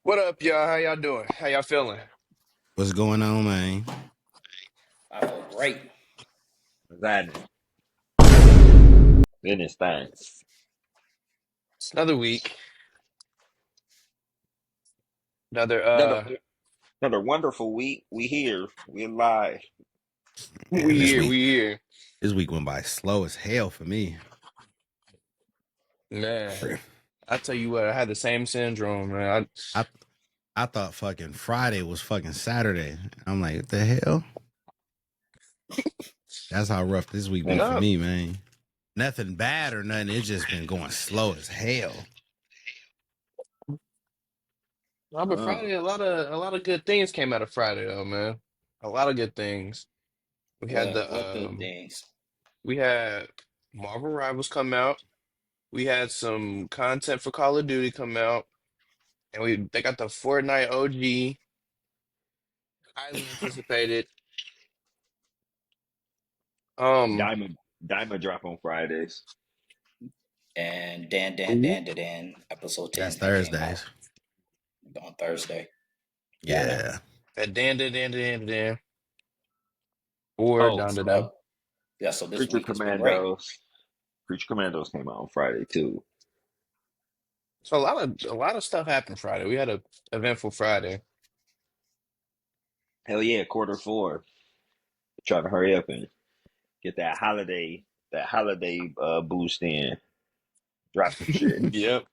What up, y'all? How y'all doing? How y'all feeling? What's going on, man? I feel great. That goodness thanks. It's another week. Another Another another wonderful week. We here. We alive. Man, we here, we here. this week went by slow as hell for me. Man, I tell you what, I had the same syndrome, man. I I thought fucking Friday was fucking Saturday. I'm like, what the hell? That's how rough this week been Man, for No, me, man. Nothing bad or nothing. It's just been going slow as hell. no, but Friday, a lot of good things came out of Friday though, man. A lot of good things. We had What good things? we had Marvel Rivals come out. We had some content for Call of Duty come out, and they got the Fortnite OG, highly anticipated. Um, Diamond drop on Fridays. And Dan Ooh. Dan Dan Dan episode That's 10 that came out Thursdays. on Thursday. Yeah, I know. Yeah. That Dan, or Oh, down to them. so yeah, so this Preacher week has been great. Commandos. Preacher Commandos came out on Friday too. So a lot of stuff happened Friday. We had a eventful Friday. Hell yeah, quarter 4. Trying to hurry up and get that holiday boost in. Drop some shit. Yep.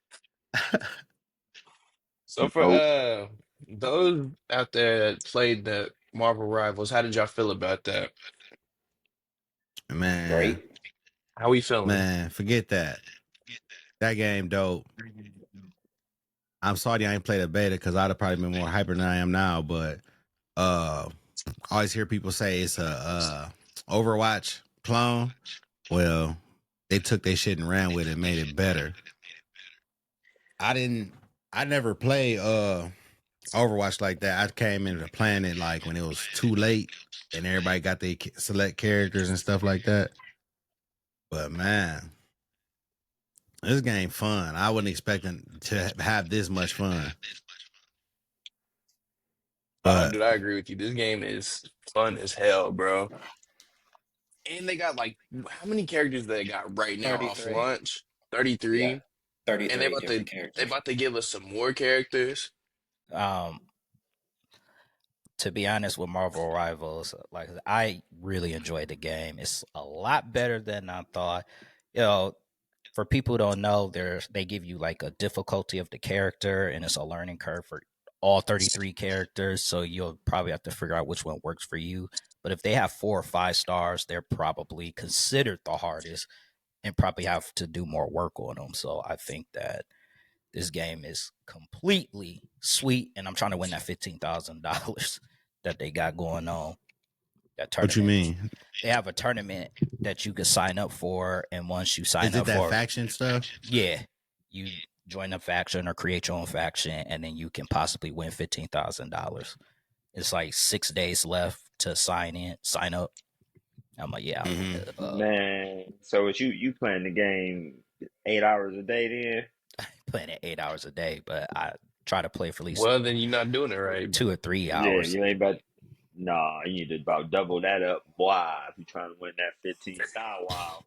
So for Oh, those out there that played the Marvel Rivals, how did y'all feel about that? Man, Great. How we feeling? man, forget that. That game dope. I'm sorry I ain't played a beta because I'd have probably been more hyper than I am now, but I always hear people say it's a Overwatch clone. Well, they took their shit and ran with it, made it better. I didn't. I never played Overwatch like that. I came into playing it like when it was too late and everybody got their select characters and stuff like that. But man, this game fun. I wasn't expecting to have this much fun. Oh, But dude, I agree with you. This game is fun as hell, bro. And they got like how many characters they got right now off 33. launch? Yeah, 33. And they 33 about to different they characters. about to give us some more characters. Um, to be honest with Marvel Rivals, like I really enjoyed the game. It's a lot better than I thought. You know, for people who don't know, they give you like a difficulty of the character, and it's a learning curve for all 33 characters. So you'll probably have to figure out which one works for you. But if they have 4 or 5 stars, they're probably considered the hardest, and probably have to do more work on them. So I think that this game is completely sweet, and I'm trying to win that $15,000 that they got going on. That what you tournament, mean? they have a tournament that you could sign up for, and once you sign Is it up that for, faction stuff? yeah, you join a faction or create your own faction, and then you can possibly win $15,000. It's like 6 days left to sign up. I'm like, yeah, Mm-hmm. man. So it's you playing the game 8 hours a day then? playing it 8 hours a day, but I try to play for at least Well, then you're not doing it right. 2 or 3 Yeah, hours. you ain't about. Nah, you need to about double that up, boy. If you trying to win that 15,000, wow.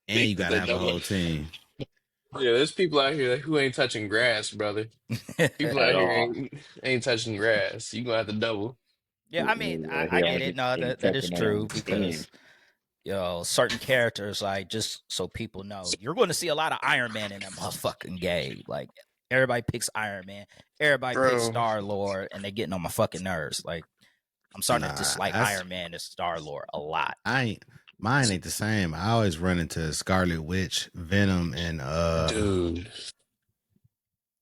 And you Because gotta they have a double. whole team. Yeah, there's people out here who ain't touching grass, brother. People At out here all. ain't touching grass. You gonna have to double. Yeah, I mean, Yeah, I he get only it. No, ain't that is touching that true on 10. because certain characters, like just so people know, you're going to see a lot of Iron Man in that motherfucking game. Like everybody picks Iron Man, everybody picks Bro, Star Lord, and they getting on my fucking nerves. Like I'm starting to Nah, dislike that's Iron Man and Star Lord a lot. I ain't mine ain't the same. I always run into Scarlet Witch, Venom, dude.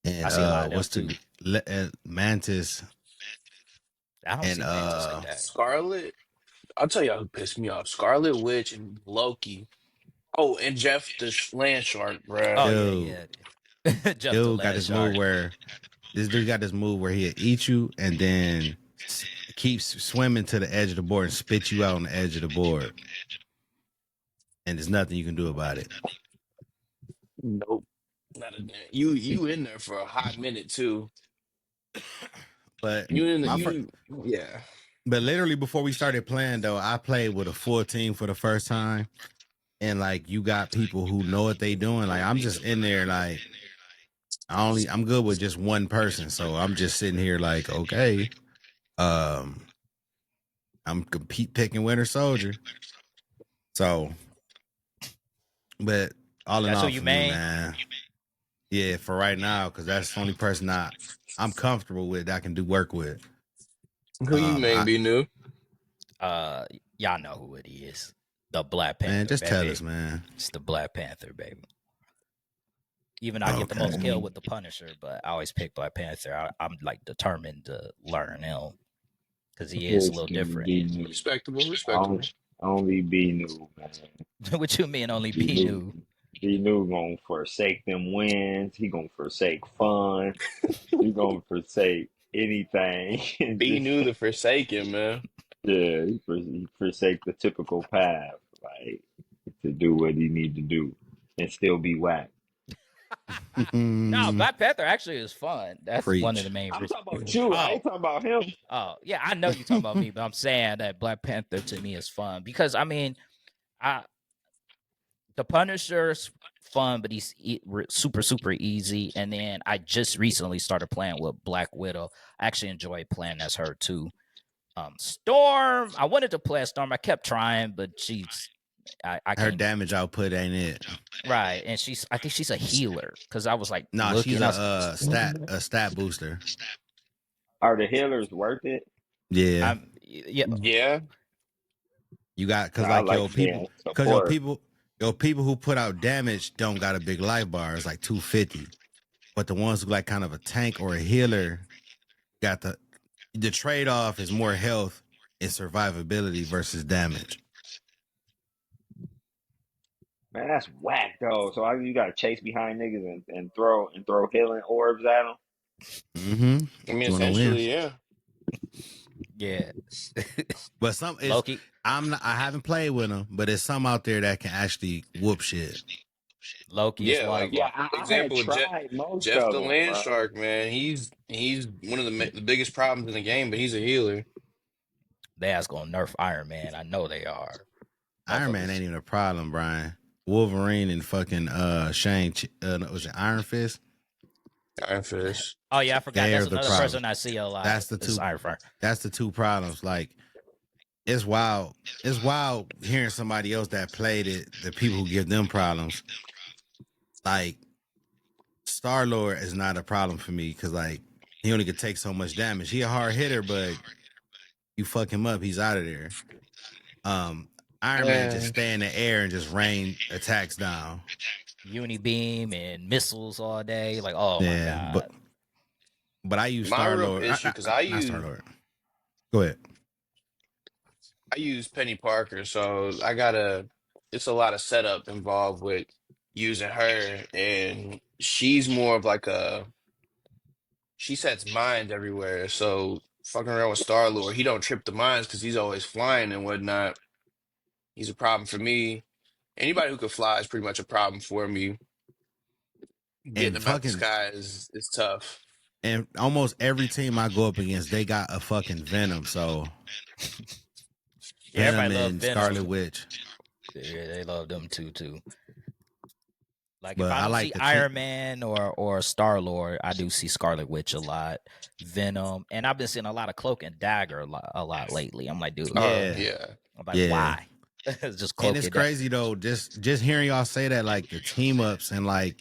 I see a lot of them what's too. Mantis I don't and see Mantis like that. Scarlet, I'll tell y'all who pissed me off. Scarlet Witch and Loki. Oh, and Jeff the Land Shark, bruh. Oh dude. yeah, yeah. Jeff the Dude got Land this move Shark. where this dude got this move where he'll eat you and then keeps swimming to the edge of the board and spit you out on the edge of the board, and there's nothing you can do about it. Nope. Not a, you in there for a hot minute too. But You in the, my first, you yeah. but literally before we started playing though, I played with a full team for the first time, and like you got people who know what they doing. Like I'm just in there, like I'm good with just one person, so I'm just sitting here like, okay, um, I'm compete picking Winter Soldier. So, but all in That's who all, you for me, main. man, yeah, for right now, because that's the only person I'm comfortable with that I can do work with. Who you may I be new? Y'all know who it is. The Black man, Panther, just tell baby. us, man. It's the Black Panther, baby. Even though I get the most Okay. kill with the Punisher, but I always pick Black Panther. I'm like determined to learn him because he is a It's little gonna different. be new. Respectable, Only, respectable. only be new, man. What you mean only Be be new. new? Be new gonna forsake them wins. He gonna forsake fun. He gonna forsake anything. And Be just new the Forsaken, man. yeah, he forsake the typical path, like to do what he need to do and still be whack. No, Black Panther actually is fun. That's one of the Preach. main I'm reasons. talking about you. I Oh, ain't talking about him. oh, yeah, I know you're talking about me, but I'm saying that Black Panther to me is fun because I mean, I the Punisher's fun, but he's super easy. And then I just recently started playing with Black Widow. I actually enjoy playing as her too. Storm, I wanted to play as Storm. I kept trying, but I Her can't. damage output ain't it. Right, and I think she's a healer because I was like No, she's looking. I was, a stat booster. Are the healers worth it? Yeah. yeah, Yeah. You got cause I like like being support. your people who put out damage don't got a big life bar. It's like 250. But the ones who like kind of a tank or a healer got the trade off is more health and survivability versus damage. Man, that's whack though. So you gotta chase behind niggas and throw healing orbs at them. Mm-hmm. I mean, You wanna win. essentially, yeah. yeah. But some is Loki, I haven't played with them, but there's some out there that can actually whoop shit. Loki is Yeah, one of like Yeah, them. I had example, tried most Jeff of the them, Land bro. Shark, man. He's one of the biggest problems in the game, but he's a healer. They ass gonna nerf Iron Man. I know they are. Iron Man Motherfuckers. ain't even a problem, Brian. Wolverine and fucking Shane was it Iron Fist? Iron Fist. Oh yeah, I forgot. That's They're the another problem. person I see a lot. That's the Is two Iron Fire. that's the two problems. Like it's wild. It's wild hearing somebody else that played it, the people who give them problems. Like Star Lord is not a problem for me because like he only could take so much damage. He a hard hitter, but you fuck him up, he's out of there. Um, Iron Man just Yeah. stay in the air and just rain attacks down. Uni beam and missiles all day. Like, oh my Yeah, god. but I use My Star real Lord. issue, because Not Star Lord. Go ahead. I use Penny Parker, so it's a lot of setup involved with using her, and she's more of like she sets mines everywhere. So fucking around with Star Lord, he don't trip the mines because he's always flying and whatnot. He's a problem for me. Anybody who could fly is pretty much a problem for me. Getting And them out the fucking sky is tough. and almost every team I go up against, they got a fucking Venom. So Yeah, Venom everybody love and Scarlet Venom. Witch. Yeah, they love them too. Like if But I I don't like see the team. Iron Man or Star Lord, I do see Scarlet Witch a lot, Venom, and I've been seeing a lot of Cloak and Dagger a lot lately. I'm like, dude, Yeah, Yeah. I'm like, yeah. why? Just And Cloak it's and Dagger. crazy though, just hearing y'all say that, like the team ups and like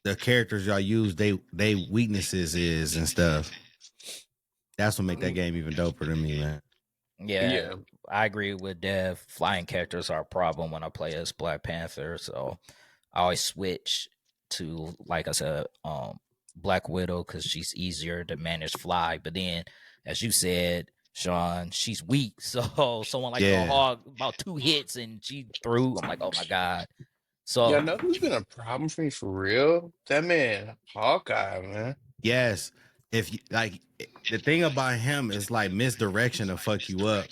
the characters y'all use, they weaknesses is and stuff. That's what make that game even doper to me, man. Yeah, Yeah. I agree with Dev. Flying characters are a problem when I play as Black Panther, so I always switch to, like I said, Black Widow because she's easier to manage fly. But then, as you said, Sean, she's weak. So someone like the Yeah. Hog, about 2 hits and she threw. I'm like, oh my god. Yeah, So know who's been a problem for me for real? That man, Hawkeye, man. Yes. If you like the thing about him is like misdirection to fuck you up.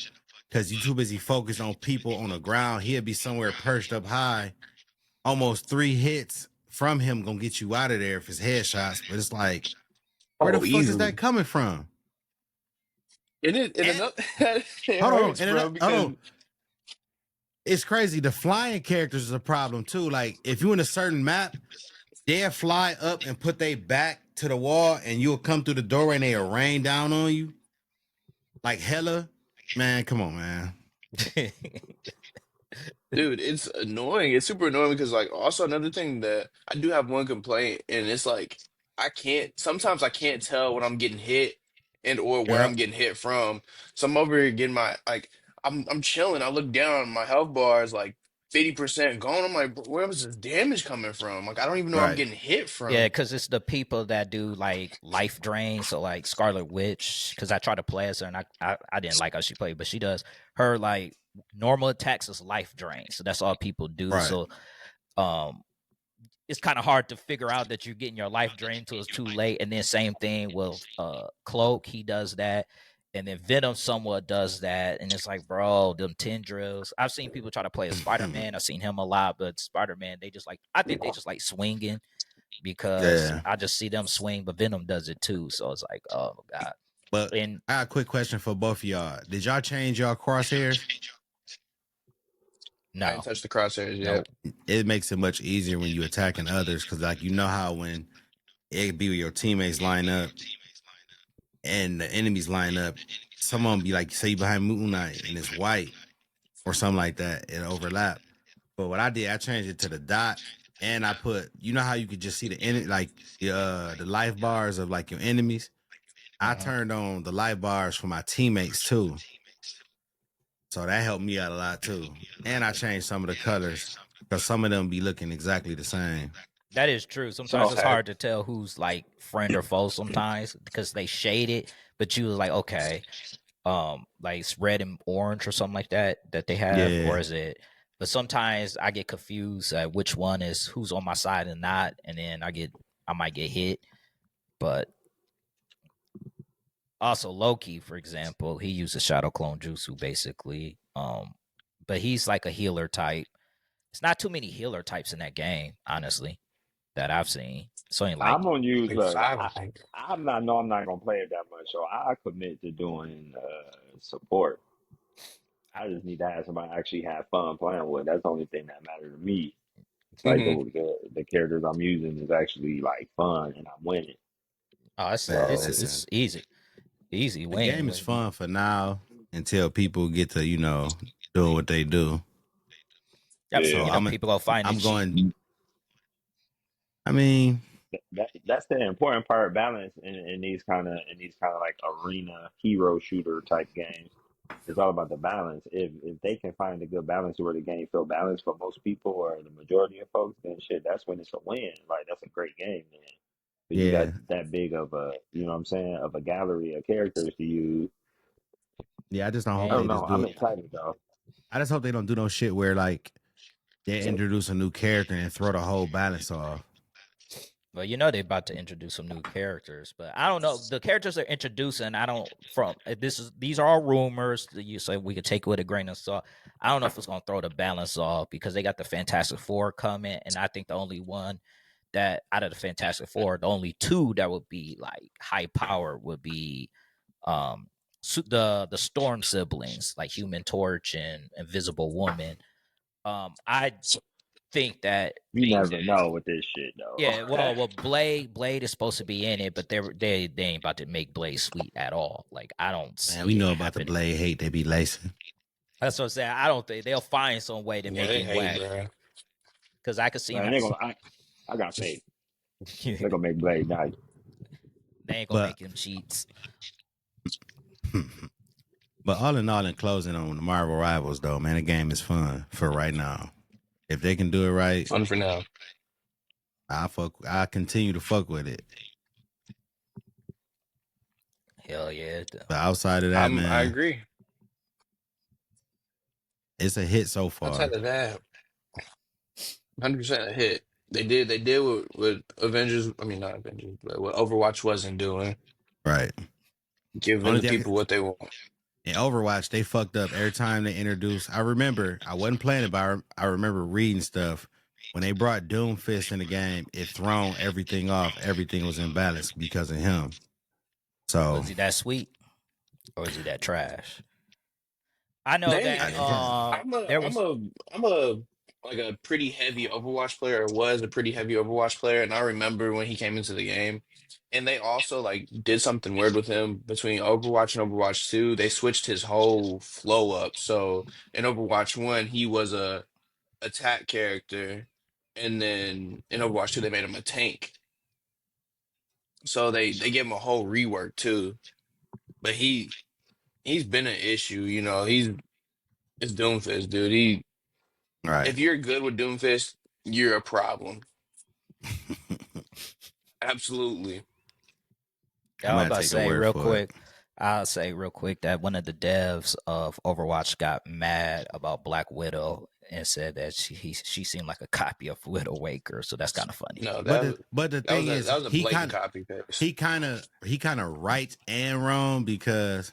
Cause you too busy focused on people on the ground. He'll be somewhere perched up high. Almost 3 hits from him gonna get you out of there if it's headshots. But it's like Where the Oh, fuck is that easily. coming from? And And another, it hold on, hurts, bro, hold because on. It's crazy. The flying characters is a problem too. Like if you in a certain map, they'll fly up and put their back to the wall, and you'll come through the doorway and they'll rain down on you. Like hella. Man, come on, man. dude, it's annoying. It's super annoying because like also another thing that I do have one complaint, and it's like sometimes I can't tell when I'm getting hit and or where I'm Yep. getting hit from. So I'm over here getting my like I'm chilling. I look down, my health bar is like 50% gone. I'm like, where was this damage coming from? Like I don't even know where I'm Right. getting hit Yeah, from. because it's the people that do like life drain. So like Scarlet Witch, because I tried to play as her and I didn't like how she played, but she does her like normal attacks is life drain. So that's all people do. Right. So um it's kind of hard to figure out that you're getting your life drained until it's too late. And then same thing with Cloak, he does that. And then Venom somewhat does that. And it's like, bro, them tendrils. I've seen people try to play as Spider-Man. I've seen him a lot, but Spider-Man, I think they just like swinging because Yeah. I just see them swing, but Venom does it too. So it's like, oh my God. But And I got a quick question for both of y'all. Did y'all change y'all crosshairs? I ain't no, touched the crosshairs nope. yet. It makes it much easier when you attacking others because, like, you know how when it be where your teammates line up and the enemies line up, someone be like, say you behind Moon Knight and it's white or something like that, it overlap. But what I did, I changed it to the dot and I put, you know how you could just see like the life bars of like your enemies. I Mhm. turned on the life bars for my teammates too. So that helped me out a lot too. And I changed some of the colors because some of them be looking exactly the same. That is true. Sometimes So it's Okay. hard to tell who's like friend or foe sometimes because they shade it, but you was like, okay, like it's red and orange or something like that they have, or Yeah. is it? But sometimes I get confused at which one is who's on my side and not, and then I might get hit. But also Loki, for example, he uses shadow clone jutsu basically. But he's like a healer type. It's not too many healer types in that game, honestly, that I've seen. So ain't like I'm gonna use Like look. five, I think. I'm not know I'm not gonna play it that much, so I commit to doing support. I just need to have somebody I actually have fun playing with. That's the only thing that matters to me. It's like Hmm. the characters I'm using is actually like fun and I'm winning. oh, Man, So listen, it's easy the game win. is fun for now until people get to, doing what they do. I've So seen yeah, people go find and I'm cheat. going, I mean, that's the important part. Balance in these kind of like arena hero shooter type games. It's all about the balance. If they can find a good balance where the game feel balanced for most people or the majority of folks, then shit, that's when it's a win. Like that's a great game, man. But you got yeah. that big of a, you know what I'm saying, of a gallery of characters to use. Yeah, I just don't hope I don't they And know. just do I'm it. excited though. I just hope they don't do no shit where like they introduce a new character and throw the whole balance off. well, you know they're about to introduce some new characters, but I don't know the characters they're introducing. I don't from these are all rumors. That you say we could take it with a grain of salt. I don't know if it's gonna throw the balance off because they got the Fantastic Four coming, and I think the only one that out of the Fantastic Four, the only two that would be like high power would be um the Storm siblings, like Human Torch and Invisible Woman. I think that You never know with this shit though. yeah, well, Blade is supposed to be in it, but they ain't about to make Blade sweet at all. Like I don't Man, we see it know about the happening. blade hate they be lacing. That's what I'm saying. I don't think they'll find some way to Yeah, make they him hate, whack bro. because I could see Man, him. I got faith. They They're gonna make Blade nice. ain't gonna But make him cheats. but all in all, in closing on the Marvel Rivals though, man, the game is fun for right now. If they can do it right, Fun for now. I continue to fuck with it. Hell yeah. But outside of that, I man, agree. it's a hit so far. Outside of that, 100% a hit. They did what Avengers, I mean not Avengers, but what Overwatch wasn't doing, Right. giving Only the thing people what they want. in Overwatch, they fucked up every time they introduced. I remember I wasn't playing it, but I remember reading stuff when they brought Doomfist in the game, it thrown everything off. Everything was imbalanced because of him. So Was he that sweet or is he that trash? I know They, that there I'm was a, I'm a like a pretty heavy Overwatch player, or was a pretty heavy Overwatch player, and I remember when he came into the game, and they also like did something weird with him between Overwatch and Overwatch 2. They switched his whole flow up. So in Overwatch 1, he was a attack character, and then in Overwatch 2, they made him a tank. So they gave him a whole rework too. But he's been an issue, it's Doomfist, dude. right. If you're good with Doomfist, you're a problem. Absolutely. I I'm was gonna about to take your say word real for it. quick. I'll say real quick that one of the devs of Overwatch got mad about Black Widow and said that she seemed like a copy of Widow Waker. So that's kind of funny. No, But the thing is, that was a blatant copy paste. he kind of right and wrong because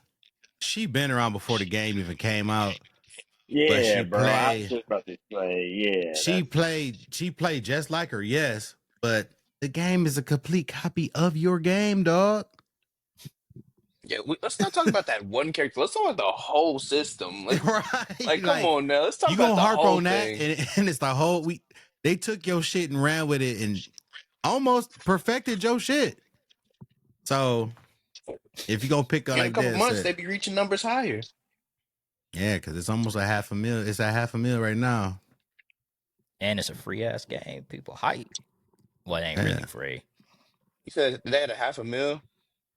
she been around before the game even came out, but Yeah, bro. I was just about to say, yeah, that's she played just like her, yes, but the game is a complete copy of your game, dog. Yeah, let's not talk about that one character. Let's talk about the whole system. Right? Come Like on now. Let's talk you about gonna the harp whole on that, thing. and it's the whole we. They took your shit and ran with it and almost perfected your shit. So if you gonna pick up In a like couple this, months, they'd be reaching numbers higher. yeah, because it's almost a $500,000. It's at $500,000 right now. And it's a free ass game. People hype. Well, it ain't really Yeah, free. You said they had a 500,000.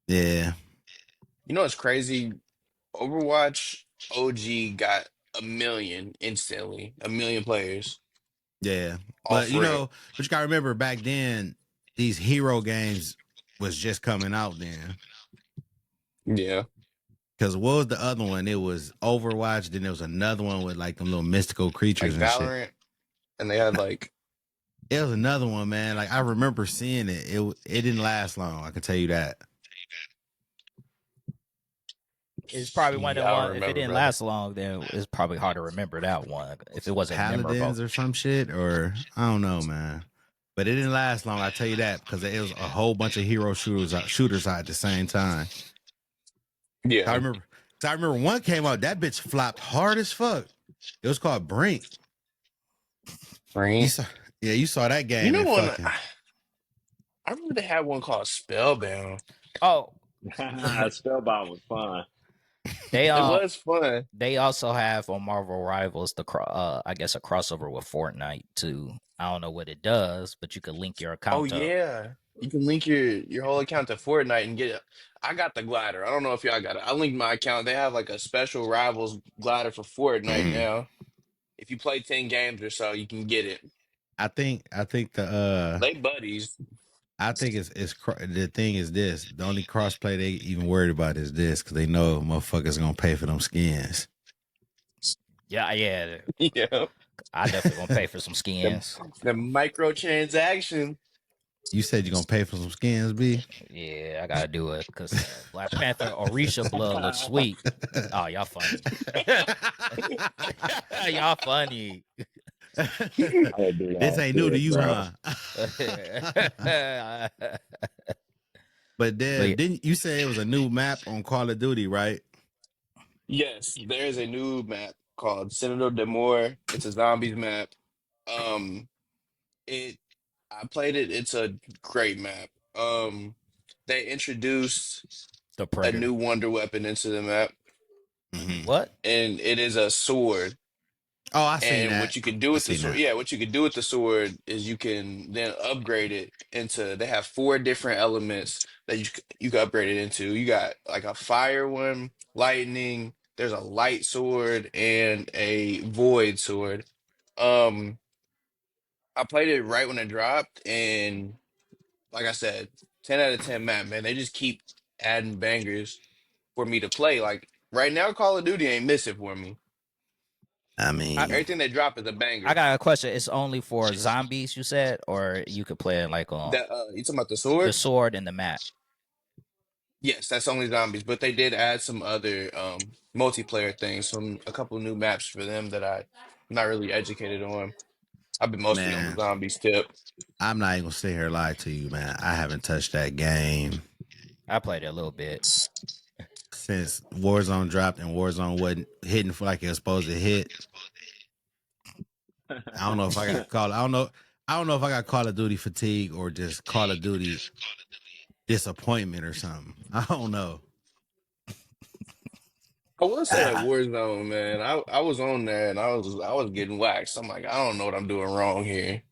yeah, You know what's crazy? Overwatch OG got 1 million instantly. 1 million players yeah. But off rip. but you gotta remember back then, these hero games was just coming out then. Yeah. Because what was the other one? It was Overwatch. Then there was another one with like them little mystical Like creatures and shit. Valorant. And they had like, It was another one, man. Like I remember seeing it. It didn't last long. I can tell you that. It's probably one of yeah, them I don't one. If it remember, didn't brother. last long, then it's probably hard to remember that one. If it wasn't memorable. Paladins or some shit, or I don't know, man. But it didn't last long. I tell you that because it was a whole bunch of hero shooters out at the same time. I Yeah. remember. I remember one came out. That bitch flopped hard as fuck. It was called Brink. You Right. saw, yeah, you saw that You game know and one, fucking I remember they had one called Spellbound. Oh, Spellbound was fun. they It was fun. they also have on Marvel Rivals I guess a crossover with Fortnite too. I don't know what it does, but you can link your Oh account to. yeah. You can link your whole account to Fortnite and get it. I got the glider. I don't know if y'all got it. I linked my account. They have like a special Rivals glider for Fortnite now. If you play 10 games or so, you can get it. I think They buddies. the thing is this. The only crossplay they even worried about is this because they know motherfuckers gonna pay for them skins. Yeah. Yeah. I definitely gonna pay for some The skins. the microtransaction. You said you're gonna pay for some skins, B. Yeah, I gotta do it because Black Panther Orisha blood looks sweet. Oh, y'all funny. Y'all funny. I would do This that ain't new to shit, you, bro. huh? but But yeah, then didn't you say it was a new map on Call of Duty, right? Yes, there's a new map called Citadel de More. It's a zombies map. Um, it I played it. It's a great map. They introduced the a Predator. new wonder weapon into the map, A new Mm-hmm. what? and it is a sword. Oh, I seen And that. what you can do I with the seen sword, that. yeah, what you can do with the sword is you can then upgrade it into. They have four different elements that you can upgrade it into. You got like a fire one, lightning. There's a light sword and a void sword. Um, I played it right when it dropped, and like I said, 10 out of 10 map, man. They just keep adding bangers for me to play. Like right now, Call of Duty ain't missing for me. I I, mean, Everything they drop is a I banger. got a question. It's only for zombies, you said, or you could play it like on That you talking about the the sword? sword and the map. Yes, that's only zombies, but they did add some other multiplayer things, a couple new maps for them that I'm not really educated on. I've been mostly on the Man, zombies tip. I'm not even gonna sit here and lie to you, man. I haven't touched that game I played it a little bit. since Warzone dropped and Warzone wasn't hitting for like it was supposed to hit. I don't know if I got call. I don't know. I don't know if I got Call of Duty fatigue or just Call of Duty disappointment or something. I don't know. I will say that Ah, Warzone, man. I was on there and I was getting waxed. I'm like, I don't know what I'm doing wrong here.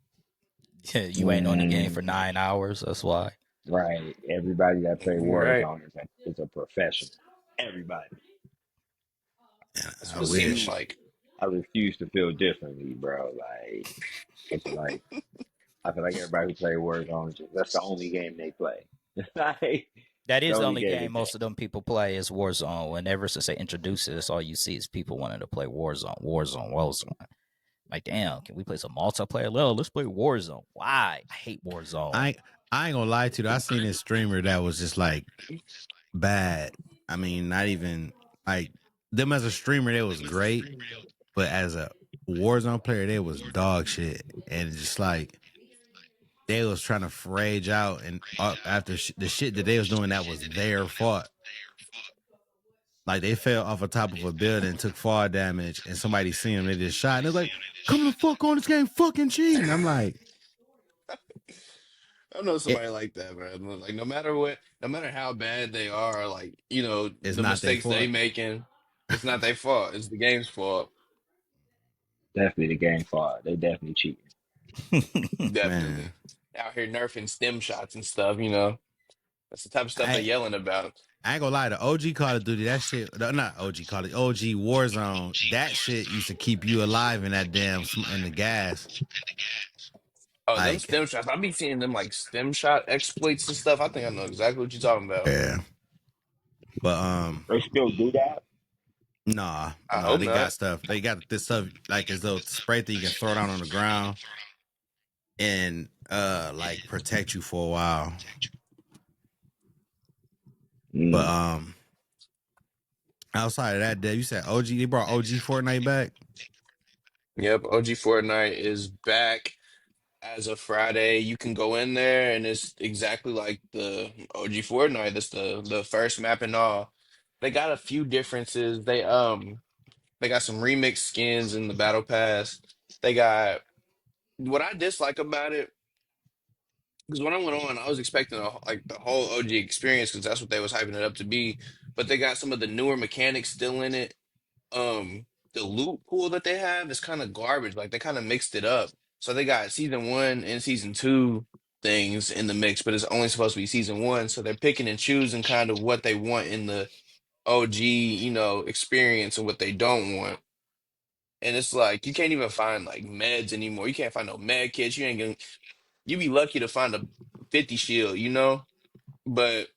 You ain't on the game for Mm, 9 hours. That's why. right. Everybody that play Right. Warzone is a professional. Everybody. That's I what I it seemed wish. refuse. like. I refuse to feel differently, bro. I feel like everybody who play Warzone, that's the only game they play. Like, That the is the only only game game they play. most of them people play is Warzone. And ever since they introduced it, that's all you see is people wanting to play Warzone, Warzone, Warzone. Like, damn, can we play some multiplayer? Well, let's play Warzone. Why? I hate Warzone. I I ain't gonna lie to you. I seen this streamer that was just like bad. I mean, not even like them as a streamer, they was great, but as a Warzone player, they was dog shit, and just like they was trying to rage out and up after the shit that they was doing that was their fault. Like they fell off the top of a building, took fall damage, and somebody seen them. They just shot, and they're like, "Come the fuck on this game, fucking cheating." I'm like, I know it, somebody like that, man. Like no matter what, no matter how bad they are, like, it's the not their mistakes they fault. making, it's not their fault. It's the game's fault. Definitely the game fault. They definitely cheating. Man, Definitely. Out here nerfing stem shots and stuff. That's the type of stuff they're I yelling about. I ain't gonna lie, the OG Call of Duty, that shit, not OG Call of OG Warzone, that shit used to keep you alive in that damn in the gas. Oh, them Like, stem shots. I be seeing them like stem shot exploits and stuff. I think I know exactly what you're talking about. yeah, but They still do that? I nah, hope they got not. stuff. They got this stuff like as though spray that you can throw down on the ground and like protect you for a while. But Mm. outside of that, Dave, you said OG. They brought OG Fortnite back. Yep, OG Fortnite is back as of Friday. You can go in there and it's exactly like the OG Fortnite. That's the first map and all. They got a few differences. They got some remix skins in the battle pass. They got what I dislike about it because when I went on, I was expecting like the whole OG experience because that's what they was hyping it up to be. But they got some of the newer mechanics still in it. The loot pool that they have is kind of garbage. Like they kind of mixed it up. So they got season one and season two things in the mix, but it's only supposed to be season one. So they're picking and choosing kind of what they want in the OG, experience and what they don't want. And it's like you can't even find like meds anymore. You can't find no med kits. You be lucky to find a 50 shield. But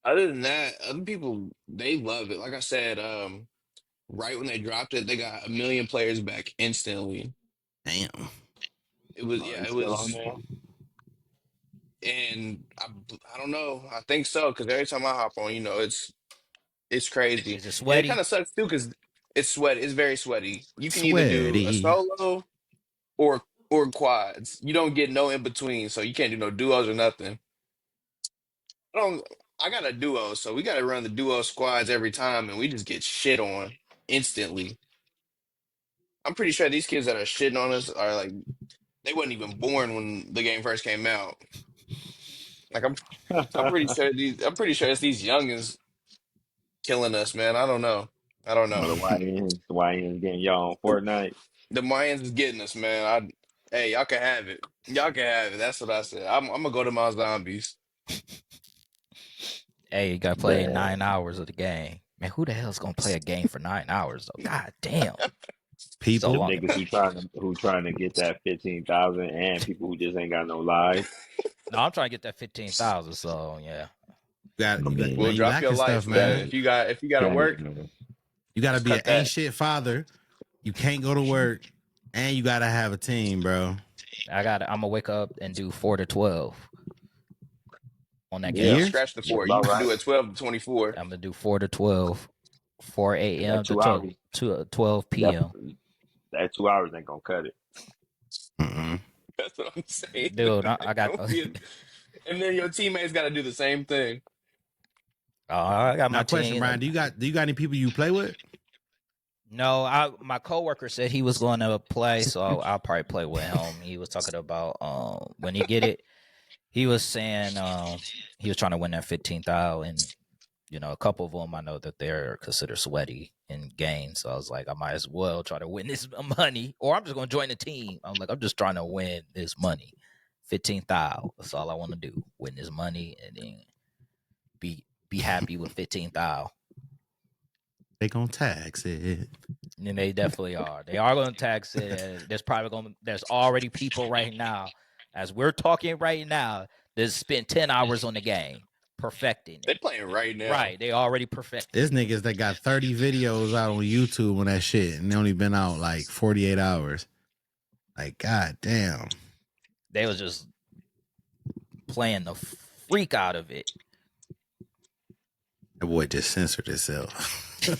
other than that, other people they love it. Like I said, right when they dropped it, they got a million players back instantly. Damn, It was Oh, yeah, they it still on was, there? and I don't know. I think so because every time I hop on, it's crazy, Is it and it kind sweaty? of sucks too because it's sweaty. It's very sweaty. You can either do a sweaty. solo or quads. You don't get no in between, so you can't do no duos or nothing. I don't. I got a duo, so we got to run the duo squads every time, and we just get shit on instantly. I'm pretty sure these kids that are shitting on us are like they wasn't even born when the game first came out. Like I'm pretty sure it's these youngins killing us, man. I don't know. I don't Well, know. the YNs getting y'all on Fortnite. The Mayans is getting us, man. Hey, y'all can have it. Y'all can have it. That's what I said. I'm gonna go to my zombies. Hey, you got to play Man, 9 hours of the game. Man, who the hell's going to play a game for 9 hours, though? God damn. So them People, long. niggas who trying to get that 15,000 and people who just ain't got no lives. No, I'm trying to get that 15,000. So, yeah. I Well, man, mean, you drop your lacking stuff, life, man. man. If you gotta work, man. You got to just be an cut ain't that. shit father. You can't go to work, and you got to have a team, bro. I'm going to wake up and do 4 to 12 on that A Yeah, game. year? scratch the That's four. You about can right. do it 12 to 24. I'm going to do 4 to 12, 4 Get that a.m. to 2 hours. 12 That p.m. that 2 hours ain't gonna cut it. Mm-mm. That's what I'm saying. dude. I got Don't be and then your teammates got to do the same thing. I got my Now, question, team. Brian, do you got any people you play with? No, my coworker said he was going to play, so I'll probably play with him. He was talking about when he get it. He was saying he was trying to win that 15,000, and a couple of them I know that they're considered sweaty in games. So I was like, I might as well try to win this money, or I'm just going to join the team. I'm like, I'm just trying to win this money, 15,000. That's all I want to do, win this money, and then be happy with 15,000. They gonna tax it. And they definitely are. They are going to tax it. There's already people right now, as we're talking right now, that spent 10 hours on the game perfecting They it. playing right now. Right, they already perfected. There's niggas that got 30 videos out on YouTube on that shit, and they only been out like 48 hours. Like, god damn. They was just playing the freak out of it. That boy just censored himself. My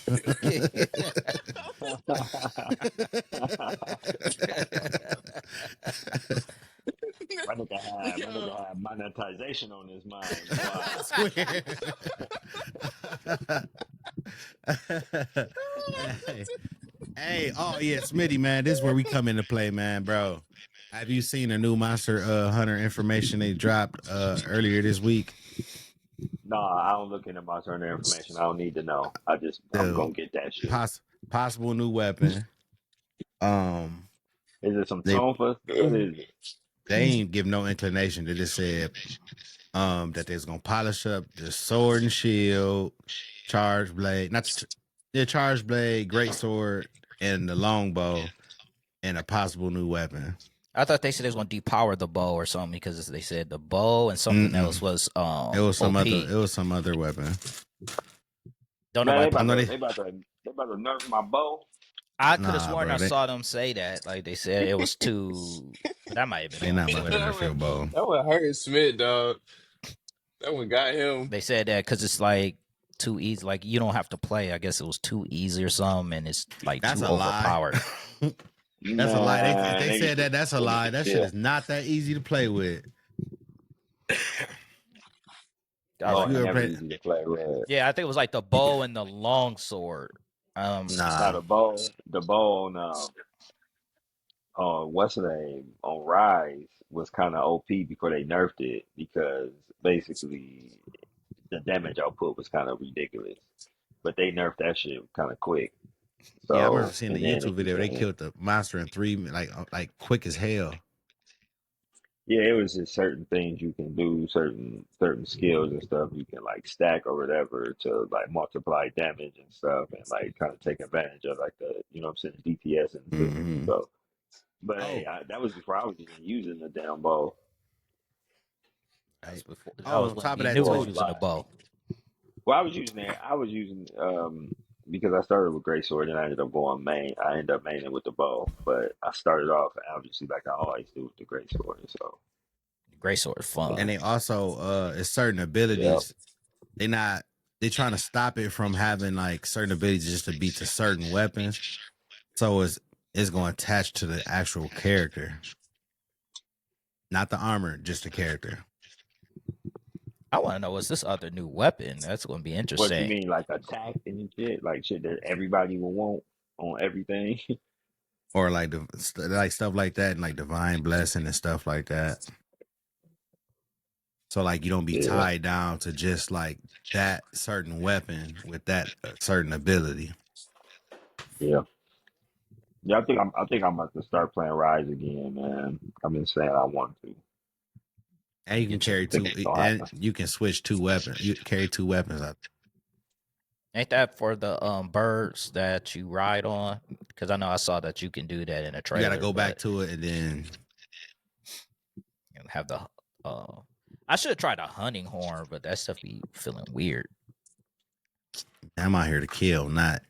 nigga had monetization on his mind. Hey, oh yeah, Smitty, man, this is where we come into play, man, bro. Have you seen the new Monster Hunter information they dropped earlier this week? No, I don't look into Monster Hunter information. I don't need to know. I'm gonna get that shit. Possible new weapon. Is it some tonfa? What is it? They ain't give no inclination. They just said that they's gonna polish up the sword and shield, charge blade, charge blade, great sword, and the longbow, and a possible new weapon. I thought they said they was going to depower the bow or something, because they said the bow and something else was it was some OP. other. It was some other weapon. Don't know. They about to nerf my bow. I could have sworn I saw them say that. Like, they said it was too. That might have been. They not about to nerf your bow. That one hurt Smith, dog. That one got him. They said that because it's like too easy. Like, you don't have to play. I guess it was too easy or something, and it's like too overpowered. That's a lie. They said that. That's a lie. That shit is not that easy to play with. Easy to play with. Yeah, I think it was like the bow and the long sword. Nah, the bow on what's the name on Rise was kind of OP before they nerfed it, because basically the damage output was kind of ridiculous. But they nerfed that shit kind of quick. So, yeah, I remember seeing the YouTube video. They killed the monster in 3 like quick as hell. Yeah, it was just certain things you can do, certain skills and stuff you can like stack or whatever to like multiply damage and stuff, and like kind of take advantage of like the DPS and system. So, but hey, that was before I was even using the damn bow. That was before. On top of that, too, was using a bow. Well, I was using because I started with great sword and I ended up going main. I ended up maining with the bow, but I started off obviously like I always do with the great sword. So great sword is fun, and they also it's certain abilities. Yep. They're trying to stop it from having like certain abilities just to beat to certain weapons. So it's going to attach to the actual character, not the armor, just the character. I want to know, what's this other new weapon? That's going to be interesting. What you mean, like attack and shit? Like shit that everybody will want on everything? Or like stuff like that, and like divine blessing and stuff like that. So like you don't be tied down to just like that certain weapon with that certain ability. Yeah. Yeah, I think I'm about to start playing Rise again, man. I've been saying I want to. And you can carry two, and you can switch 2 weapons. You carry 2 weapons out. Ain't that for the birds that you ride on? Because I know I saw that you can do that in a trailer. You gotta go back to it and then have the. I should have tried a hunting horn, but that stuff be feeling weird. I'm out here to kill, not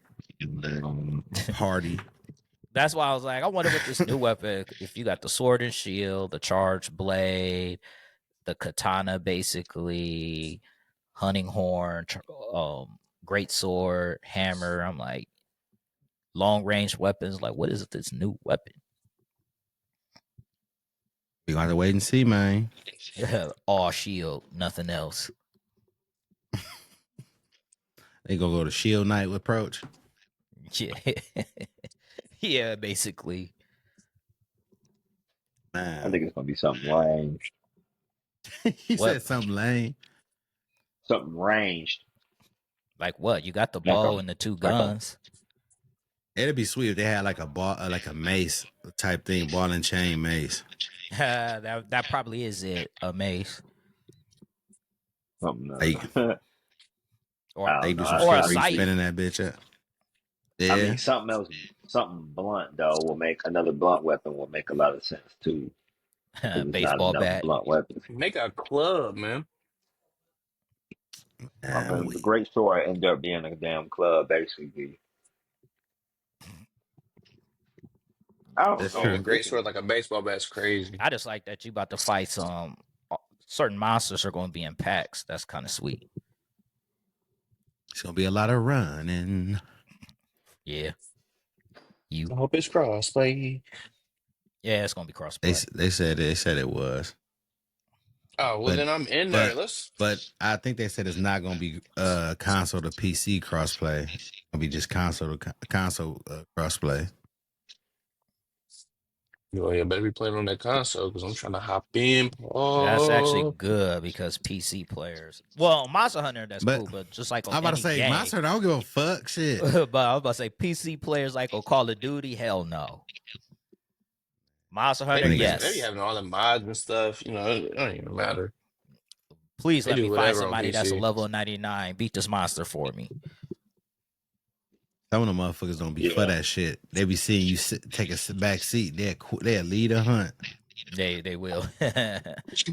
party. That's why I was like, I wonder what this new weapon. If you got the sword and shield, the charge blade, the katana, basically, hunting horn, great sword, hammer. I'm like, long range weapons. Like, what is this new weapon? We gonna have to wait and see, man. All shield, nothing else. They gonna go to Shield Knight approach. Yeah, yeah, basically. I Man, think it's gonna be something ranged. he What? said something lame. Something ranged. Like what? You got the Like bow a and the two like a guns. It'd be sweet if they had like a ball, like a mace type thing, ball and chain mace. That probably is it. A mace something Like or I they don't do know. some or shit a where you scythe. spinning that bitch up. I Yeah, mean something else something blunt though will make another blunt weapon will make a lot of sense too. Because it's not Baseball enough bat. blunt weapons. Make a club, man. I man, mean the great sword ended up being a damn club basically. I don't that's Yeah, know. true. They great can sword like a baseball bat's crazy. I just like that you about to fight some certain monsters are going to be in packs. That's kind of sweet. It's gonna be a lot of running. Yeah, you. I hope it's crossplay. Yeah, it's going to be crossplay. They said it was, Oh, well but then I'm in there. but Let's but I think they said it's not gonna be console to PC crossplay. It's gonna be just console to console crossplay. Oh yeah, better be playing on that console because I'm trying to hop in. That's actually Oh, good because PC players. Well, Monster Hunter, that's But cool, but just like on I'm about to any say, game. Monster, I don't give a fuck. Shit. But I was about to say PC players like on Call of Duty, hell no. Monster they Hunter, be Niggas, they be yes. having all the mods and stuff. You know, it don't even matter. Please They let do me find whatever on somebody that's a PC. level 99. Beat this monster for me. some of the motherfuckers don't be for yeah. that shit. They be seeing you take a back seat. They'll lead a hunt. They will.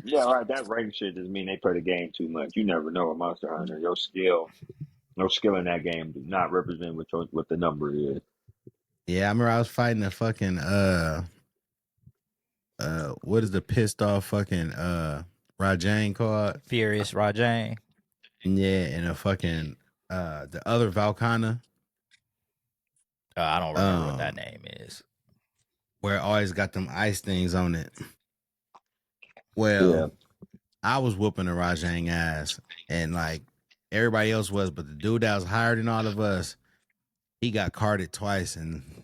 Yeah, right. That rank shit just mean they play the game too much. You never know a Monster Hunter. Your skill in that game do not represent what the number is. Yeah, I remember I was fighting a fucking what is the pissed off fucking Rajang called? Furious Rajang. Yeah, and a fucking the other Valkana. I don't remember what that name is. Where it always got them ice things on it. Yeah. Well, I was whooping the Rajang ass, and like everybody else was, but the dude that was higher than all of us, he got carded twice, and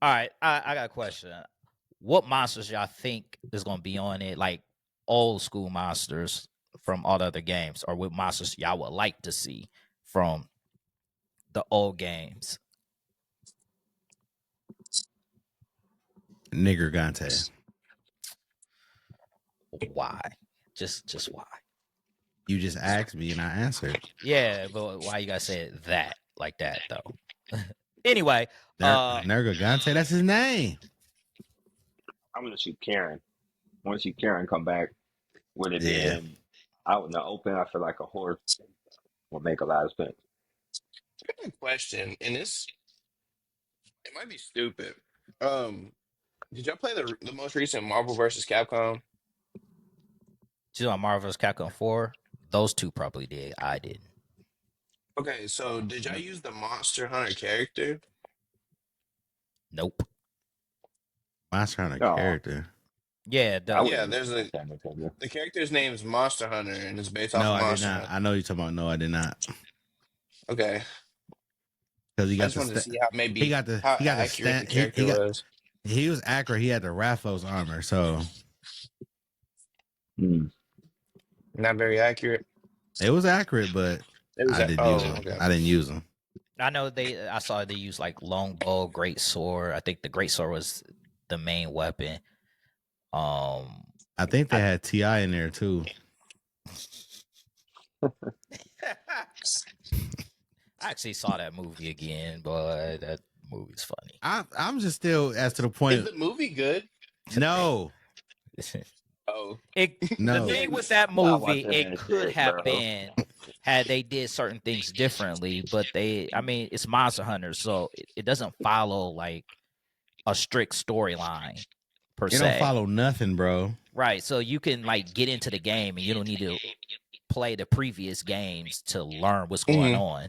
All right, I got a question. What monsters y'all think is gonna be on it? Like old school monsters from all the other games, or what monsters y'all would like to see from the old games? nigger Gante. Why? Just why? You just asked me, and I answered. Yeah, but why you gotta say it that like that though? Anyway, Nerga Gante, that's his name. I'm gonna see Karen. I want to see Karen come back with it Yeah. being out in the open. I feel like a horse will make a lot of sense. Good question, and it might be stupid. Um, did y'all play the most recent Marvel versus Capcom? she's on Marvel's Capcom 4. Those two probably did. I didn't. Okay, so did y'all use the Monster Hunter character? Nope. Monster Hunter No, character. Yeah, I the wouldn't Yeah, use there's a it. the character's name is Monster Hunter, and it's based off No, of I did Monster not. Hunter. I know you're talking about. No, I did not. Okay, Because he I got just the wanted to see how he maybe got the how he got the accurate the stand character was. he was accurate. He had the Rathos armor, so Hmm. Not very accurate. it was accurate. But It was I that. didn't use Oh, them. okay. I didn't use them. I know I saw they use like longbow, great sword. I think the great sword was the main weapon. I think they I had Ti in there too. I actually saw that movie again, but that movie's funny. I'm just still as to the Is point. the movie good? No, Oh, The no. thing with that I'm not movie, watching it that could shit, have bro. been had they did certain things differently, but I mean, it's Monster Hunter, so it doesn't follow like a strict storyline per It don't se. follow nothing, bro. Right. So you can like get into the game and you don't need to play the previous games to learn what's going hmm on.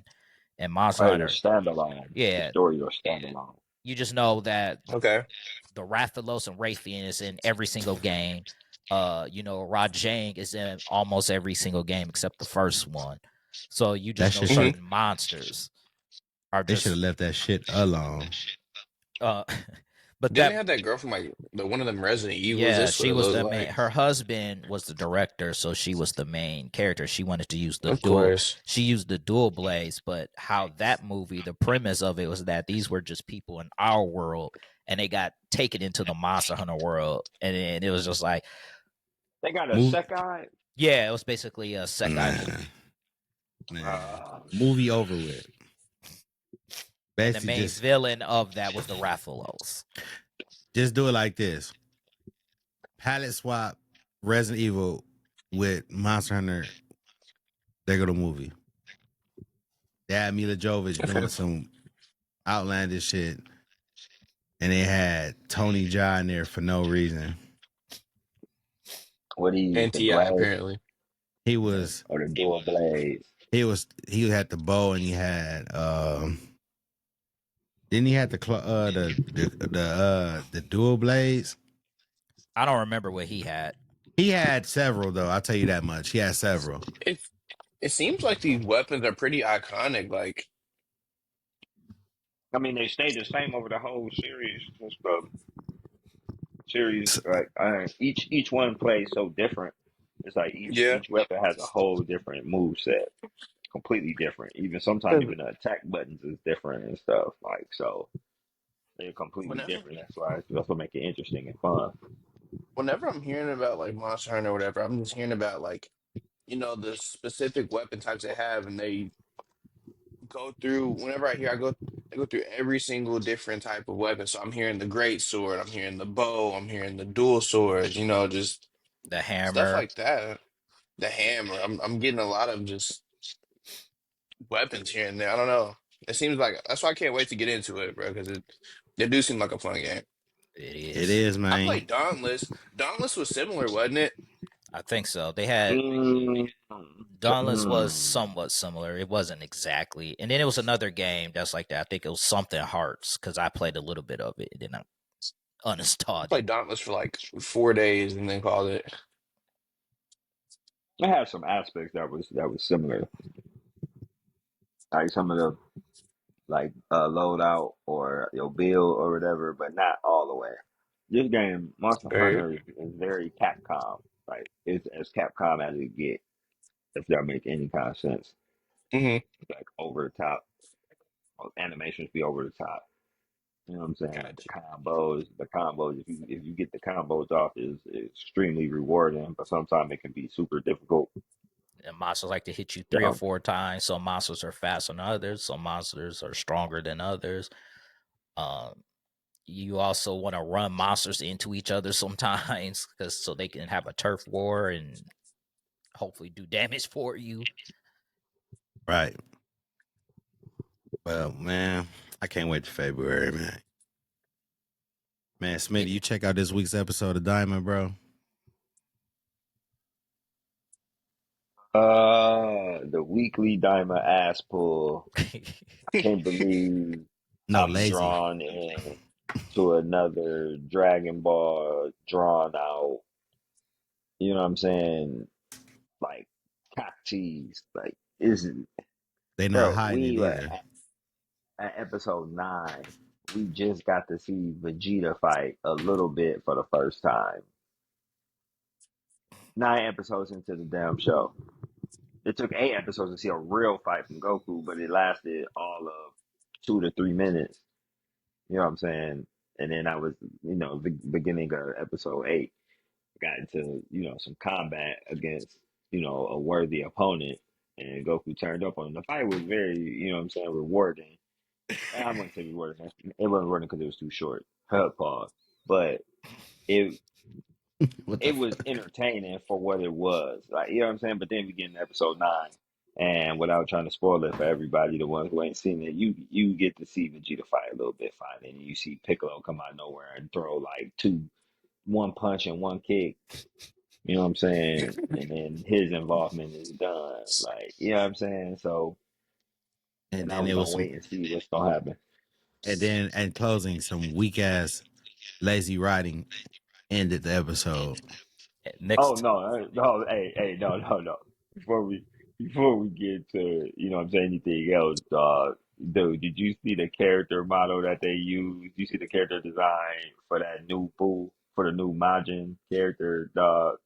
And Monster Oh, they're Hunter, standalone. The yeah, stories are standalone. you just know that Okay. the Rathalos and Raytheon is in every single game. Rajang is in almost every single game except the first one. So you That just know shit should. certain monsters are They should just have left that shit alone. uh but Didn't they that have that girl from like the one of them Resident Evils? yeah, That's what she it was looked the main. like. Her husband was the director, so she was the main character. She wanted to use the Of dual. course. She used the dual blades, but how that movie, the premise of it was that these were just people in our world, and they got taken into the Monster Hunter world, and then it was just like, They got a Move, Sekai. yeah, it was basically a Sekai nah, movie, nah. Uh, Movie over with. and the Basically, main just villain of that was the Rathalos. do it like this: palette swap Resident Evil with Monster Hunter. There go the movie. They had Mila Jovovich doing some outlandish shit, and they had Tony Jaa in there for no reason. what he used the NTI blade apparently. He was or the dual blades. he had the bow and he had didn't he have the dual blades? I don't remember what he had. He had several though. I'll tell you that much. He had several. It it seems like these weapons are pretty iconic. Like, I mean, they stayed the same over the whole series. Just the series, like each one plays so different. It's like yeah. each weapon has a whole different move set, completely different. Even sometimes 'Cause even the attack buttons is different and stuff. Like so, they're completely Whenever different. That's what make it interesting and fun. whenever I'm hearing about like Monster Hunter or whatever, I'm just hearing about like, the specific weapon types they have, and they go through whenever I go through every single different type of weapon. So I'm hearing the great sword, I'm hearing the bow, I'm hearing the dual swords, just The stuff hammer. like that. The hammer. I'm getting a lot of just weapons here and there. I don't know. It seems like that's why I can't wait to get into it, bro, because it do seem like a fun game. It It is. is, I man. played Dauntless. Dauntless was similar, wasn't it? I think so. They had Mm, Dauntless was mm. somewhat similar. It wasn't exactly. And then it was another game that's like that. I think it was something Hearts because I played a little bit of it and then I I uninstalled it. played Dauntless for like 4 days and then called it. It had some aspects that was similar, like some of the loadout or your build or whatever, but not all the way. This game, Monster Right. Hunter, is very Capcom. Like it's as Capcom as it get, if that make any kind of sense. Mm-hmm. Like over the top, animations be over the top. You know what I'm saying? Gotcha. The combos. If you get the combos off, is extremely rewarding, but sometimes it can be super difficult. And monsters like to hit you three or So four times. Some monsters are faster than others. Some monsters are stronger than others. Um, you also want to run monsters into each other sometimes because so they can have a turf war and hopefully do damage for you. Right. Well, man, I can't wait to February, man. Man, Yeah. Smitty, you check out this week's episode of Diamond, bro. the weekly diamond ass pull. I can't believe No, I'm lazy. drawn in to another Dragon Ball drawn out. You know what I'm saying? Like cocktease. Like is They not bro? hiding it We were either. at episode 9. We just got to see Vegeta fight a little bit for the first time. 9 episodes into the damn show. It took 8 episodes to see a real fight from Goku, but it lasted all of 2 to 3 minutes. You know what I'm saying? And then I was, the beginning of episode 8, got into, some combat against, a worthy opponent. And Goku turned up on him. The fight was very, rewarding. I wouldn't say rewarding. It wasn't rewarding because it was too short. Pause. But it What the it was fuck? entertaining for what it was. Like, you know what I'm saying? But then we get in episode 9, and without trying to spoil it for everybody, the ones who ain't seen it, you get to see Vegeta fight a little bit finally, and you see Piccolo come out of nowhere and throw like one punch and one kick. You know what I'm saying? And then his involvement is done. Like, you know what I'm saying? So and And I then was it was gonna some, wait and see what's gonna happen. and then and closing some weak ass lazy writing ended the episode. Oh Next, no, no, hey, no. Before we before we get to what I'm saying anything else, dude, did you see the character model that they used? You see the character design for that new fool for the new Majin character, dog?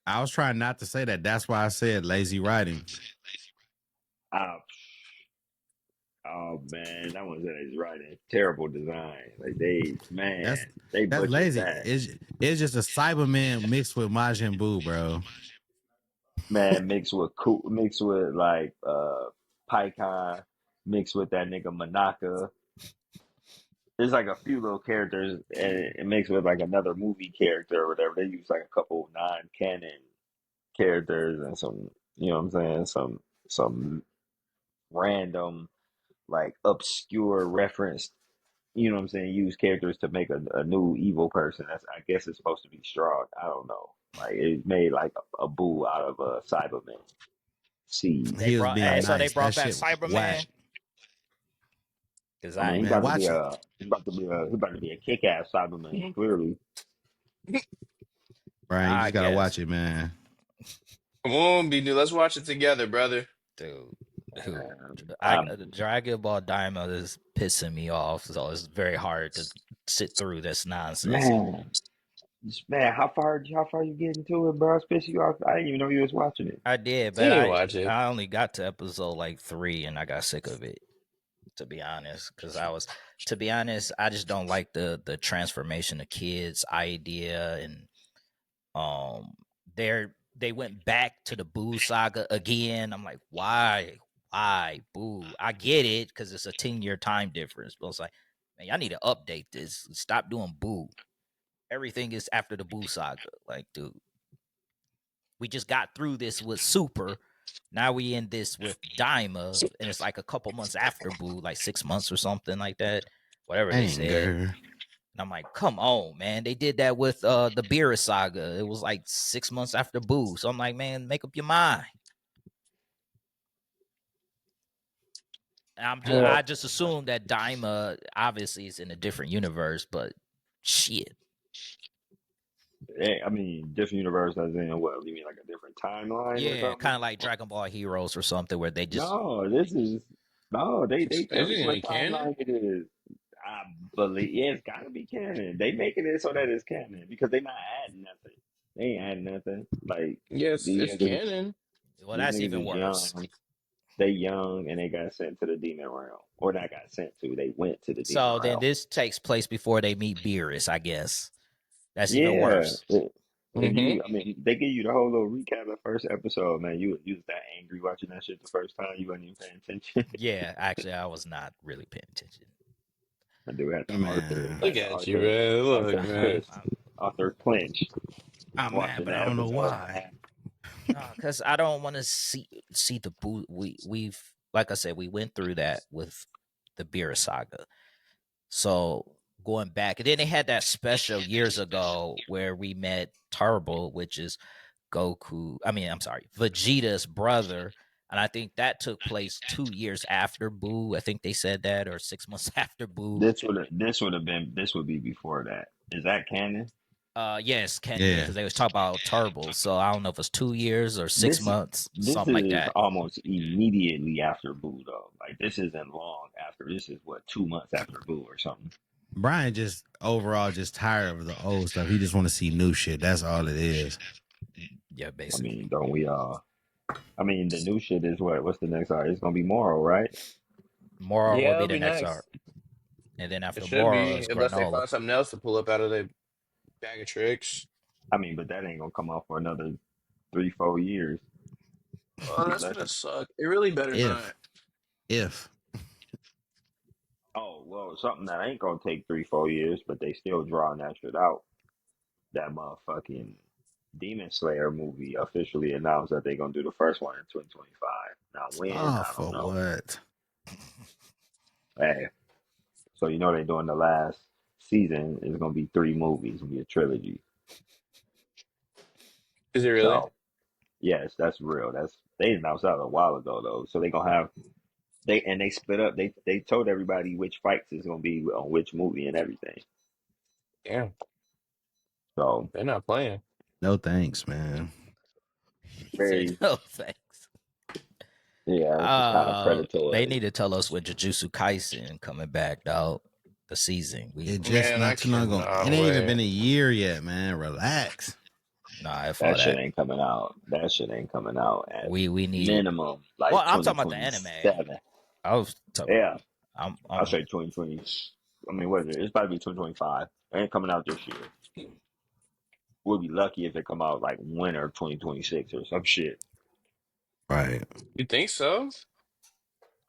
I was trying not to say that. That's why I said lazy writing. Ah, oh man, that one's his writing. Terrible design. Like That's they that's butchered lazy. that. It's just a Cyberman mixed with Majin Buu, bro. Man, mixed with like Pycon, mixed with that nigga Manaka. There's like a few little characters, and it mixed with like another movie character or whatever. They use like a couple non-canon characters and some, you know what I'm saying, some random like obscure reference. You know what I'm saying? Use characters to make a new evil person. That's I guess it's supposed to be strong. I don't know. Like it made like a boo out of a Cyberman seed. they He was brought. being So they nice. That brought back shit was whack. Cyberman because I I mean, ain't. Man, watch it. he's about to be a kick-ass Cyberman. Clearly, Brian, you I just gotta guess, watch it, man. Come on, B New. Let's watch it together, brother. dude. Who? I'm Dragon Ball Daima is pissing me off, so it's very hard to sit through this nonsense. man, man. How far you getting to it, bro? Especially you off. I didn't even know you was watching it. I did, You but ain't I watch it. I only got to episode like 3, and I got sick of it. To be honest, because to be honest, I just don't like the transformation of kids idea, and um, they went back to the Boo saga again. I'm like, why Boo? I get it because it's a 10-year time difference, but it's like, man, y'all need to update this. Stop doing Boo. Everything is after the Boo saga. Like, dude, we just got through this with Super. Now we in this with Daima, and it's like a couple months after Boo, like 6 months or something like that. Whatever they said. Anger. And I'm like, come on, man. They did that with the Beerus saga. It was like 6 months after Boo. So I'm like, man, make up your mind. And I just assumed that Daima obviously is in a different universe, but shit. I mean, different universe as in what? You mean like a different timeline or Yeah, something? kind of like Dragon Ball Heroes or something where they just No, this is no. They Is tell it you in what canon? timeline it is. I believe yeah, it's got to be canon. They making it so that it's canon because they not adding nothing. They ain't adding nothing. Like Yes, these it's niggas, canon. well, these that's niggas even is worse. young. They young and they got sent to the demon realm, or not got sent to. They went to the demon So then realm. this takes place before they meet Beerus, I guess. That's even Yeah, worse. and Mm-hmm. I mean, they give you the whole little recap of the first episode, man. You was that angry watching that shit the first time. You wasn't even paying attention. Yeah, actually, I was not really paying attention. I do had the Man, Look at you, man. Look, man. Arthur clinch I'm mad, watching but I that don't know episode. why. No, because I don't want to see the boot. We've like I said, we went through that with the Beer saga. So going back, and then they had that special years ago where we met Turbo, which is Goku. I mean, I'm sorry, Vegeta's brother, and I think that took place 2 years after Boo. I think they said that, or 6 months after Boo. This would be before that. Is that canon? Yes, yeah, Yeah. because they was talking about Turbo. So I don't know if it's 2 years or six This months, this something like is that. almost immediately after Boo though. Like this isn't long after. This is what 2 months after Boo or something. Brian just overall just tired of the old stuff. He just want to see new shit. That's all it is. Yeah, I basically. mean, don't we all? I mean, the new shit is what? What's the next art? It's gonna be Moral, right? Moral Yeah, will be it'll the be next next. arc, and then It after should Moral be, is unless they Granola. find something else to pull up out of their bag of tricks. I mean, but that ain't gonna come off for another 3, 4 years, Oh, that's unless. gonna suck. It really better not. If Oh well, something that ain't gonna take 3, 4 years, but they still drawing that shit out. That motherfucking Demon Slayer movie officially announced that they're gonna do the first one in 2025. Now when, oh I don't for know. what? Hey, so you know they're doing the last season is gonna be 3 movies, gonna be a trilogy. Is it really? So yes, that's real. That's they announced that a while ago though. So they're gonna have They split up. They told everybody which fights is gonna be on which movie and everything. Damn, So they're not playing. No thanks, man. He said very, no thanks. yeah, it's just kind of They predatory. need to tell us when Jujutsu Kaisen coming back, dog. The season. It just Man, I not too long ago. It cannot ain't even been wait. a year yet, man. Relax. Nah, if all That shit that. ain't coming out. That shit ain't coming out at We need. minimum Well, like I'm talking about the anime. 2027. I was talking. Yeah, I'll I'm say 2020. I mean, what is it? It's about to be 2025. It ain't coming out this year. We'll be lucky if it come out like winter 2026 or some shit. Right. You think so?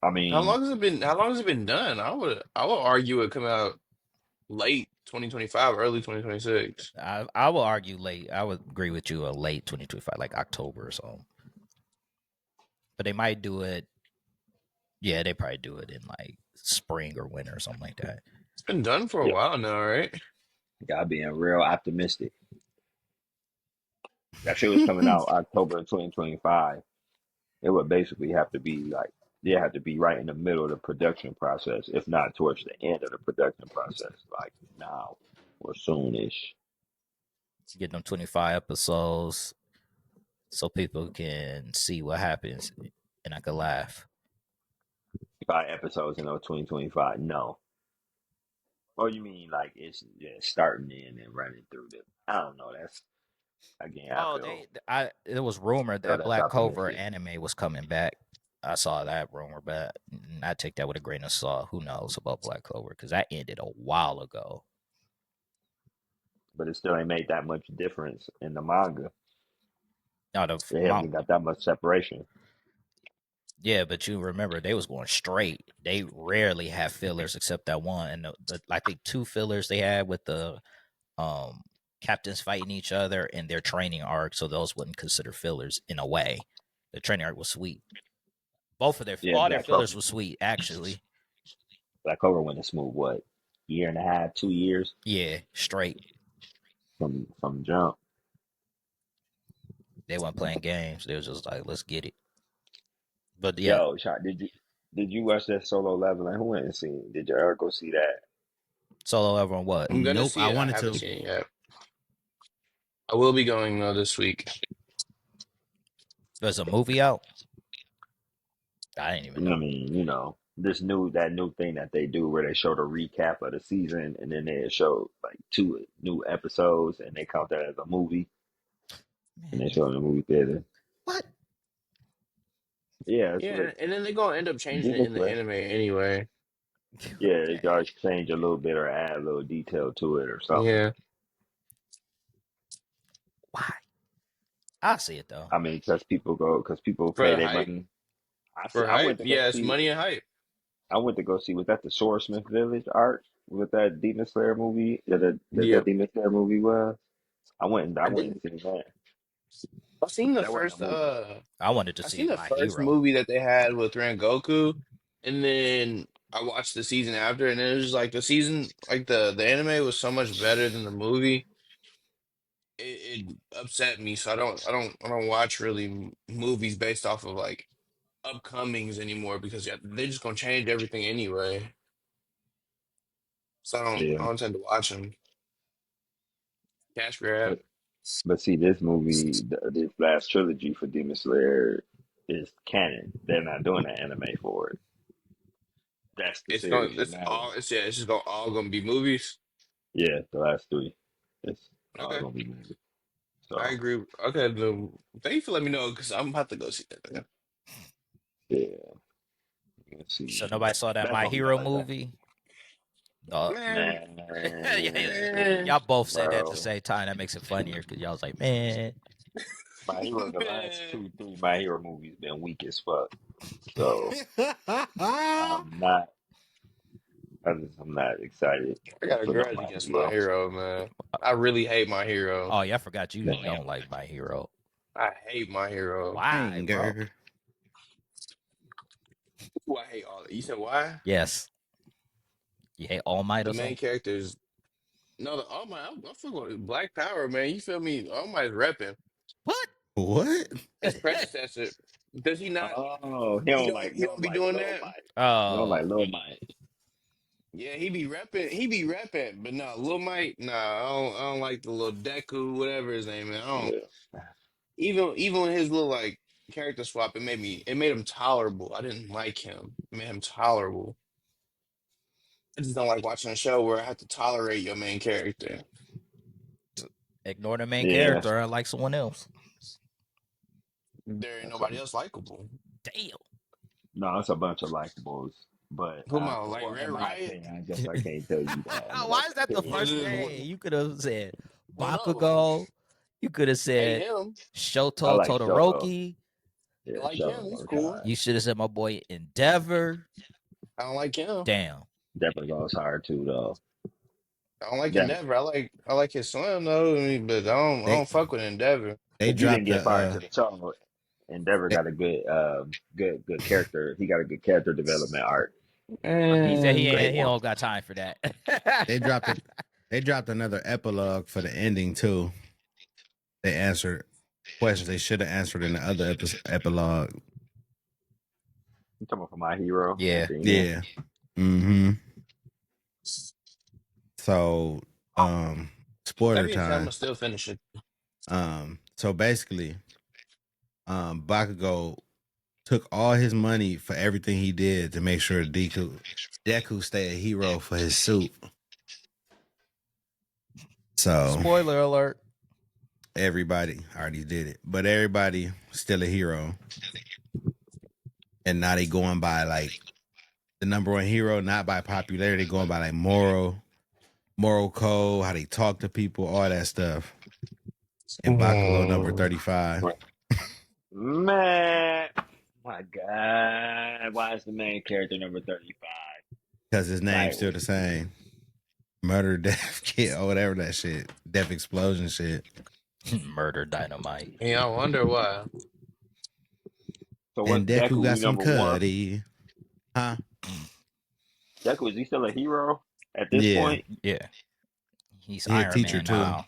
I How mean, long has it been? How long has it been done? I would argue it come out late 2025, early 2026. I will argue late. I would agree with you. A late 2025, like October or so. But they might do it. Yeah, they probably do it in like spring or winter or something like that. It's been done for a yeah, while now, right? God being real optimistic. That shit was coming out October 2025. It would basically have to be like, they have to be right in the middle of the production process, if not towards the end of the production process, like now or soonish. Get them 25 episodes so people can see what happens and I can laugh. 5 episodes in 2025. No. Oh, you mean like it's just starting in and running through the? I don't know. That's again. Oh, it was rumored Feel that that's Black Clover optimistic. anime was coming back. I saw that rumor, but I take that with a grain of salt. Who knows about Black Clover? Because that ended a while ago. But it still ain't made that much difference in the manga. No, They haven't got that much separation. yeah, but you remember they was going straight. They rarely have fillers except that one, and I think two fillers they had with the um captains fighting each other in their training arc. So those wouldn't consider fillers in a way. The training arc was sweet. Both of Yeah, all their fillers were sweet, actually. Black Clover went a smooth what, year and a half, 2 years Yeah, straight. from jump. They weren't playing games. They was just like, let's get it. But yeah, Yo, shot. Did you watch that Solo Leveling? Who went and seen? Did you ever go see that? solo ever on what? I'm gonna Nope. see I it. I wanted haven't to. seen it yet. I will be going though this week. There's a movie out. I didn't even I know. mean, that new thing that they do where they show the recap of the season and then they show like 2 new episodes and they count that as a movie and they Man, show it in the movie theater. what? Yeah, it's Yeah, what and then they're gonna end up changing it Demon in the Slayer. anime anyway. Yeah, they Okay. always change a little bit or add a little detail to it or something. Yeah, Why? I'll see it though. I mean, because people for pay the their hype, money. for I went hype. to go Yeah, it's see. money and hype. I went to go see. Was that the Swordsmith Village art with that Demon Slayer movie? That Yep. Demon Slayer movie was. I I went and didn't. seen that. I've seen the That wasn't a first. movie. I wanted to I've see seen the My first Hero. movie that they had with Rengoku, and then I watched the season after, and it was just like the season, like the anime was so much better than the movie. It upset me, so I don't watch really movies based off of like upcomings anymore because yeah, they're just gonna change everything anyway. So I Yeah, don't tend to watch them. Cash grab. but see, this movie, this last trilogy for Demon Slayer is canon. They're not doing an anime for it. That's the It's series going. from It's now all. on. It's yeah. It's just all gonna be movies. Yeah, the last three. It's all Okay, gonna be movies. I So agree. Okay, thank you for letting me know because I'm about to go see that. yeah, let's So see. nobody saw that That's My gonna be Hero like that. movie. Uh, Man, Man, y'all both said that at the bro. same time. That makes it funnier because y'all was like, man, My Hero, the last man. 2, 3 My Hero movies been weak as fuck. So I'm not, I'm not excited I got a for no grudge My against my Hero. hero, man. I really hate my hero. oh yeah, I forgot you Man, don't like My Hero. I hate my hero. Why, bro? Anger. Who I hate all. You said why? Yes, you hate All Might The or main something. characters. No, oh my, I'm fucking with Black Power, man. You feel me? Oh my, repping What? his predecessor. Does he not? Oh, He don't be doing Lil that. Mike. He don't like Oh, Lil Mike. Yeah, he be repping. He be repping. But no, Lil Mike. Nah, I don't like the little Deku, whatever his name is. I don't. Yeah. Even with his little like character swap, it made him tolerable. I didn't like him. It made him tolerable. I just don't like watching a show where I have to tolerate your main character. ignore the main Yeah. character. I like someone else. There ain't That's a, nobody else likable. Damn. no, it's a bunch of likables. But Who am I like well, Red in my Riot? opinion, I guess I can't tell you that. In my Why is that the What first is opinion, name? You could have said one of them? Bakugo. You could have Hey said him. I Shoto like Shoto. Todoroki. I Yeah, like him. Shoto He's goes cool. hard. You should have said my boy Endeavor. I don't like him. Damn. Definitely goes hard too, though. I don't like That Endeavor. I like his swim though. But I They don't fuck with Endeavor. they if you didn't dropped get fired to the show, Endeavor they, got a good character. He got a good character development arc. He said And Great he one. don't got time for that. they dropped it. They dropped another epilogue for the ending too. They answered questions they should have answered in the other epilogue. You talking about for My Hero Yeah. at the end? Yeah. Mm-hmm. So, spoiler maybe I'm time. gonna still finish it. So basically, Bakugo took all his money for everything he did to make sure Deku stay a hero for his suit. So Spoiler alert. everybody already did it, but everybody still a hero. And now they going by like the number one hero, not by popularity, going by like moral code, how they talk to people, all that stuff. And Bakugo number 35. Man, my God, why is the main character number 35? Because his name's Like, still the same. Murder, death, kill, or whatever that shit. Death explosion shit. Murder dynamite. Yeah, I wonder why. so what's And Deku Deku? got We some number one. cuddy. Huh? Deku, is he still a hero at this Yeah. point? Yeah. He's He a Iron teacher Man too. now.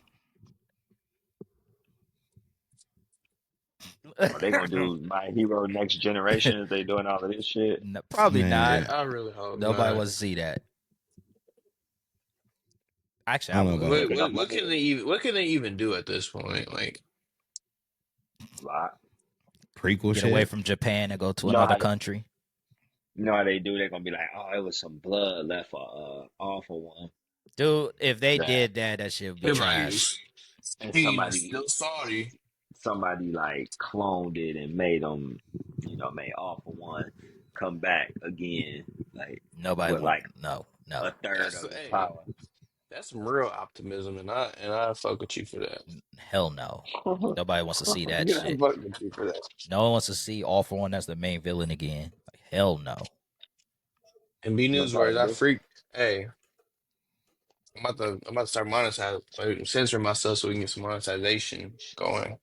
Are they gonna do My Hero Next Generation? Is they doing all of this shit? No, probably Man, not. I really hope Nobody not. wants to see that. Actually, I I don't know would. about it. Because What can they even do at this point? Like, lot. Prequel Get away shit. from Japan and go to You know another how country. they do? They're gonna be like, oh, it was some blood left for awful one. Dude, if they That did that, that shit would be they're trash. and he's still sorry. somebody like cloned it and made them, made awful one come back again, like Nobody with want like no. a third That's of his hey, power. that's some real optimism, and I fuck with you for that. Hell no. Nobody wants to see that Yeah, I shit. fuck with you for that. No one wants to see All for One as the main villain again. Like, hell no. And B No News words, problem, I bro. freak. Hey, I'm about to start monetizing, like, censoring myself so we can get some monetization going.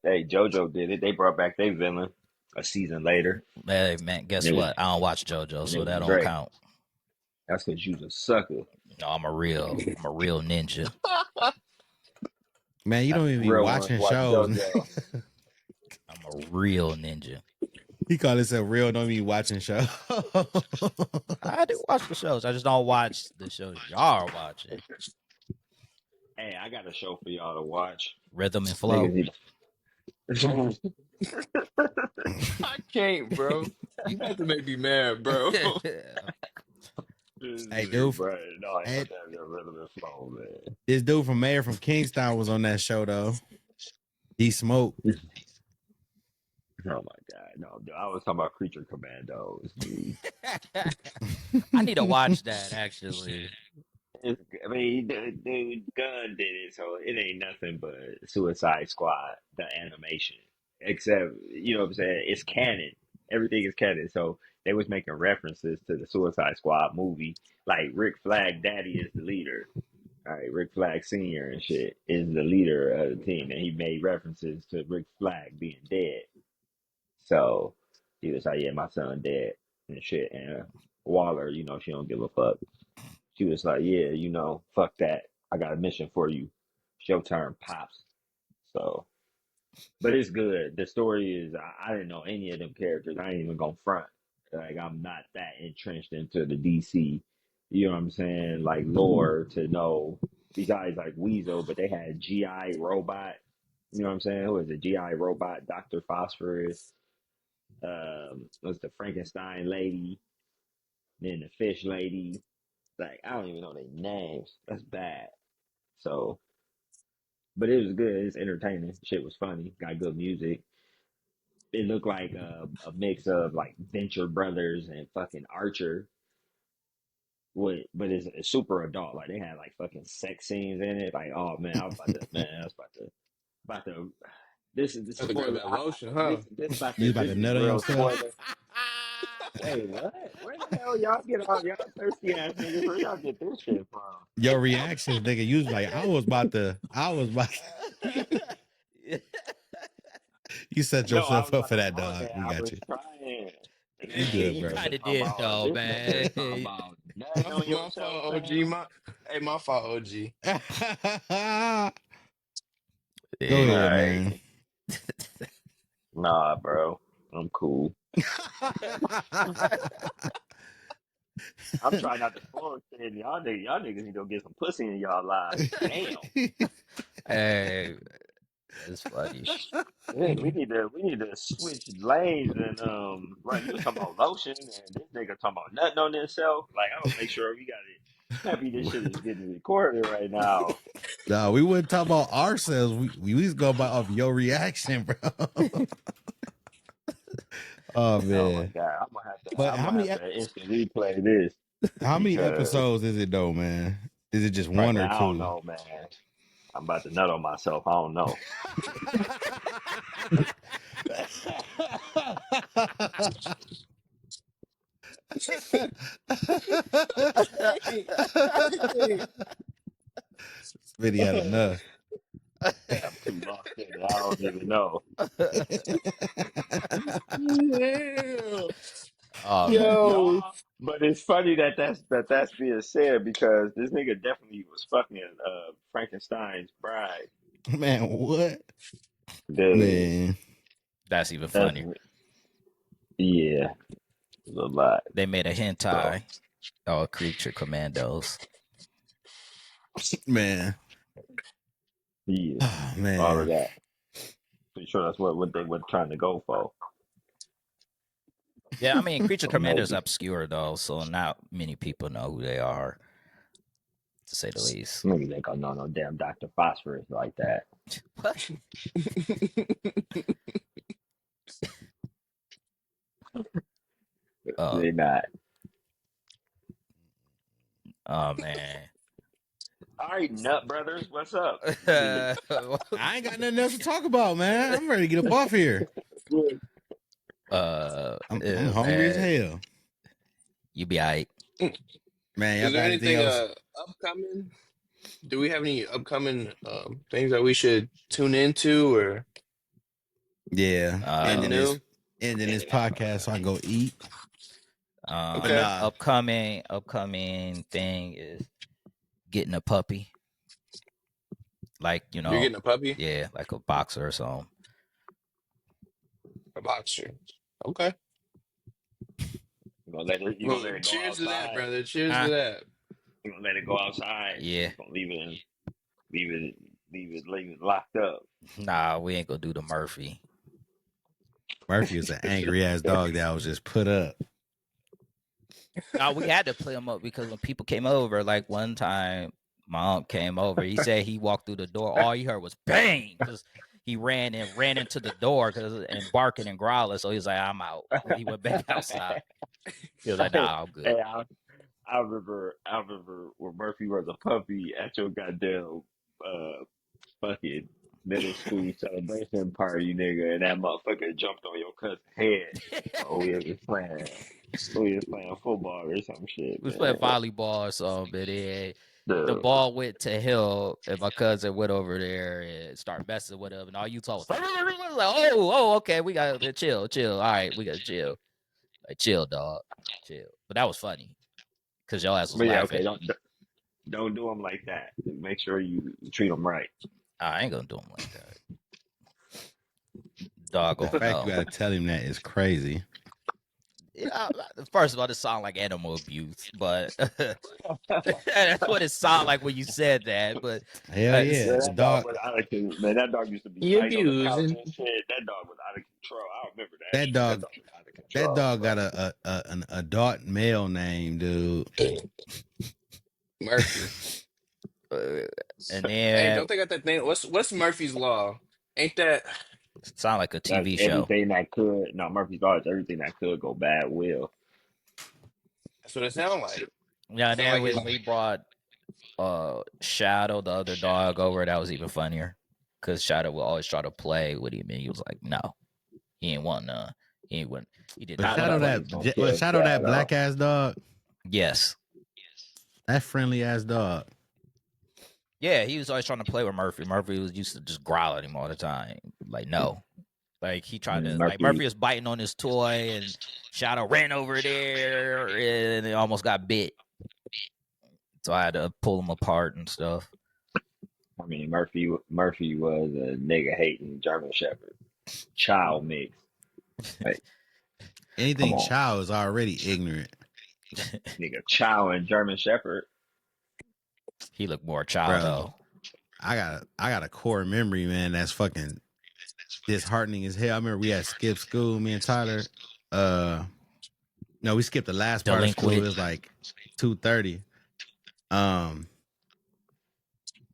Hey, JoJo did it. They brought back their villain a season later, Hey man, and guess it was what? I don't watch JoJo, and it so was that don't great. count. That's because you's a sucker. No, I'm a real ninja. Man, you don't even be Real ones watching watch shows. JoJo. I'm a real ninja. He called himself real, don't be watching shows. I do watch the shows. I just don't watch the shows y'all are watching. Hey, I got a show for y'all to watch. Rhythm and Flow. Niggas need I can't, bro. You have to make me mad, bro. Hey, dude. bro, no, I Hey, ain't got that rhythm and flow, man. this dude from Mayor from Kingstown was on that show though. He smoked. Oh my god, no, dude, I was talking about Creature Commandos, dude. I need to watch that actually. I mean, dude, Gunn did it, so it ain't nothing but Suicide Squad, the animation. Except, you know what I'm saying? It's canon. Everything is canon. So they was making references to the Suicide Squad movie. Like Rick Flag Daddy is the leader. All right, Rick Flag Sr. and shit is the leader of the team. And he made references to Rick Flag being dead. So he was like, yeah, my son dead and shit. And Waller, she don't give a fuck. She was like, yeah, fuck that. I got a mission for you. It's your turn, Pops. So but it's good. The story is I didn't know any of them characters. I ain't even gonna front. Like I'm not that entrenched into the DC. You know what I'm saying? Like lore to know besides like Weasel, but they had GI Robot. You know what I'm saying? Who is it? GI Robot, Doctor Phosphorus. Was the Frankenstein lady, then the fish lady. Like I don't even know their names. That's bad. So, but it was good. It's entertaining. Shit was funny. Got good music. It looked like a mix of like Venture Brothers and fucking Archer. But it's super adult. Like they had like fucking sex scenes in it. Like oh man, I was about to man, I was about to. This is the Had to grab spoiler. that lotion, huh? This about You to about this to is nut on real yourself? spoiler. Wait, what? Where the hell y'all get all y'all thirsty ass niggas? Where y'all get this shit from? Your reactions, nigga. You was like, I was about to. You set No, I yourself was up about for to that, comment. dog. We I got was you. trying. And You Yeah, this good, you bro. nigga kind of talking did about though, this nigga man. talking about nutting on My yourself, fault, OG. fam. My fault, OG. Go ahead, Yeah. Like, man. nah, bro. I'm cool. I'm trying not to spoil shit. Y'all niggas need to go get some pussy in y'all lives. Damn. Hey, that's funny. Yeah, we need to switch lanes and right. You was talking about lotion and this nigga talking about nothing on himself. Like I'm gonna make sure we got it. Happy this shit is getting recorded right now. No, we wouldn't talk about ourselves. We was going by off your reaction, bro. Oh Oh my man. god, But I'm gonna have to instant replay this how many because episodes is it though, man? Is it just one Right. or man, I don't two? know, man. I'm about to nut on myself. I don't know. Hey, hey. Smitty had enough. I'm too lost in it. I don't even know. Yeah. Oh man. No, Yo. but it's funny that that's being said because this nigga definitely was fucking Frankenstein's bride. Man, what? Dude, Man. That's even that's funnier. yeah, it's a lot. They made a So hentai, creature commandos. Man. yeah, Oh all of man. that. Pretty sure that's what they were trying to go for. Yeah, I mean, creature So commandos maybe obscure though, so not many people know who they are, to say the least. maybe they go no damn Dr. Phosphorus like that. What? Oh, They not. oh man. All right, Nut Brothers, what's up? Let me leave. I ain't got nothing else to talk about, man. I'm ready to get up off here. I'm hungry as Man, hell. you be alright. Man, y'all Is there got anything anything else? upcoming? Do we have any upcoming things that we should tune into or Yeah. anything Um, new? Ending this podcast so I can go eat. But Okay. nah. upcoming thing is getting a puppy, like You're getting a puppy? yeah, like a boxer or something. A boxer. Okay. You gonna Well, let it go cheers to that, outside? brother. Cheers to Huh? that. You gonna let it go outside? Yeah. You gonna leave it locked up? Nah, we ain't gonna do the Murphy. Murphy is an angry ass dog that was just put up. No, we had to play him up because when people came over, like one time, my aunt came over. He said he walked through the door. All he heard was bang because he ran into the door and barking and growling. So he was like, "I'm out." He went back outside. He was like, hey, "Nah, I'm good." hey, I remember when Murphy was a puppy at your goddamn uh fucking middle school celebration party, nigga, and that motherfucker jumped on your cousin's head. Oh, we was playing football or some shit, We was playing man. volleyball or something, and then the Dude. ball went to him, and my cousin went over there and started messing with him, and all you saw was like, "Oh, okay, we got to chill, chill. All right, we got to chill, like chill, dog, chill." But that was funny because your ass was But yeah, laughing. okay, don't do them like that. Make sure you treat them right. I ain't gonna do him like that. Dog The gonna fact you know. gotta tell him that is crazy. Yeah, first of all, this sound like animal abuse, but that's what it sounded like when you said that. But Hell it's, yeah, Man, the that dog dog. was out of control. Man, that dog used to be He biting on the couch abusing. and shit. That dog was out of control. I remember that That shit. That dog. dog was out of That control, dog bro. got an adult male name, dude. Murphy. uh, and Hey, then don't they got that thing? What's Murphy's Law? Ain't that sound like a That's TV show. everything that could. No, Murphy's Law is everything that could go bad will. that's what it sound like. Yeah, and Sound then like his when we brought Shadow, the other dog, over, that was even funnier. Cause Shadow would always try to play with him, and he was like, "No, he ain't want none. He ain't want. He did But not Nah, want to Shadow play." nobody's gonna that, but kill Shadow that Shadow. black ass dog, Yes, that friendly ass dog. yeah, he was always trying to play with Murphy. Murphy was used to just growl at him all the time. Like, no, like he tried Man, to, like Murphy Murphy. was biting on his toy, and Shadow ran over there, and it almost got bit. So I had to pull him apart and stuff. I mean, Murphy was a nigga hating German Shepherd, child mix. Like, come Anything on, child is already ignorant, nigga, child and German Shepherd. He looked more child bro. though. I got a core memory, man. That's fucking disheartening as hell. I remember we had skipped school, me and Tyler. Uh, no, we skipped the last part of school. It Delinquent. was like 2:30. Um,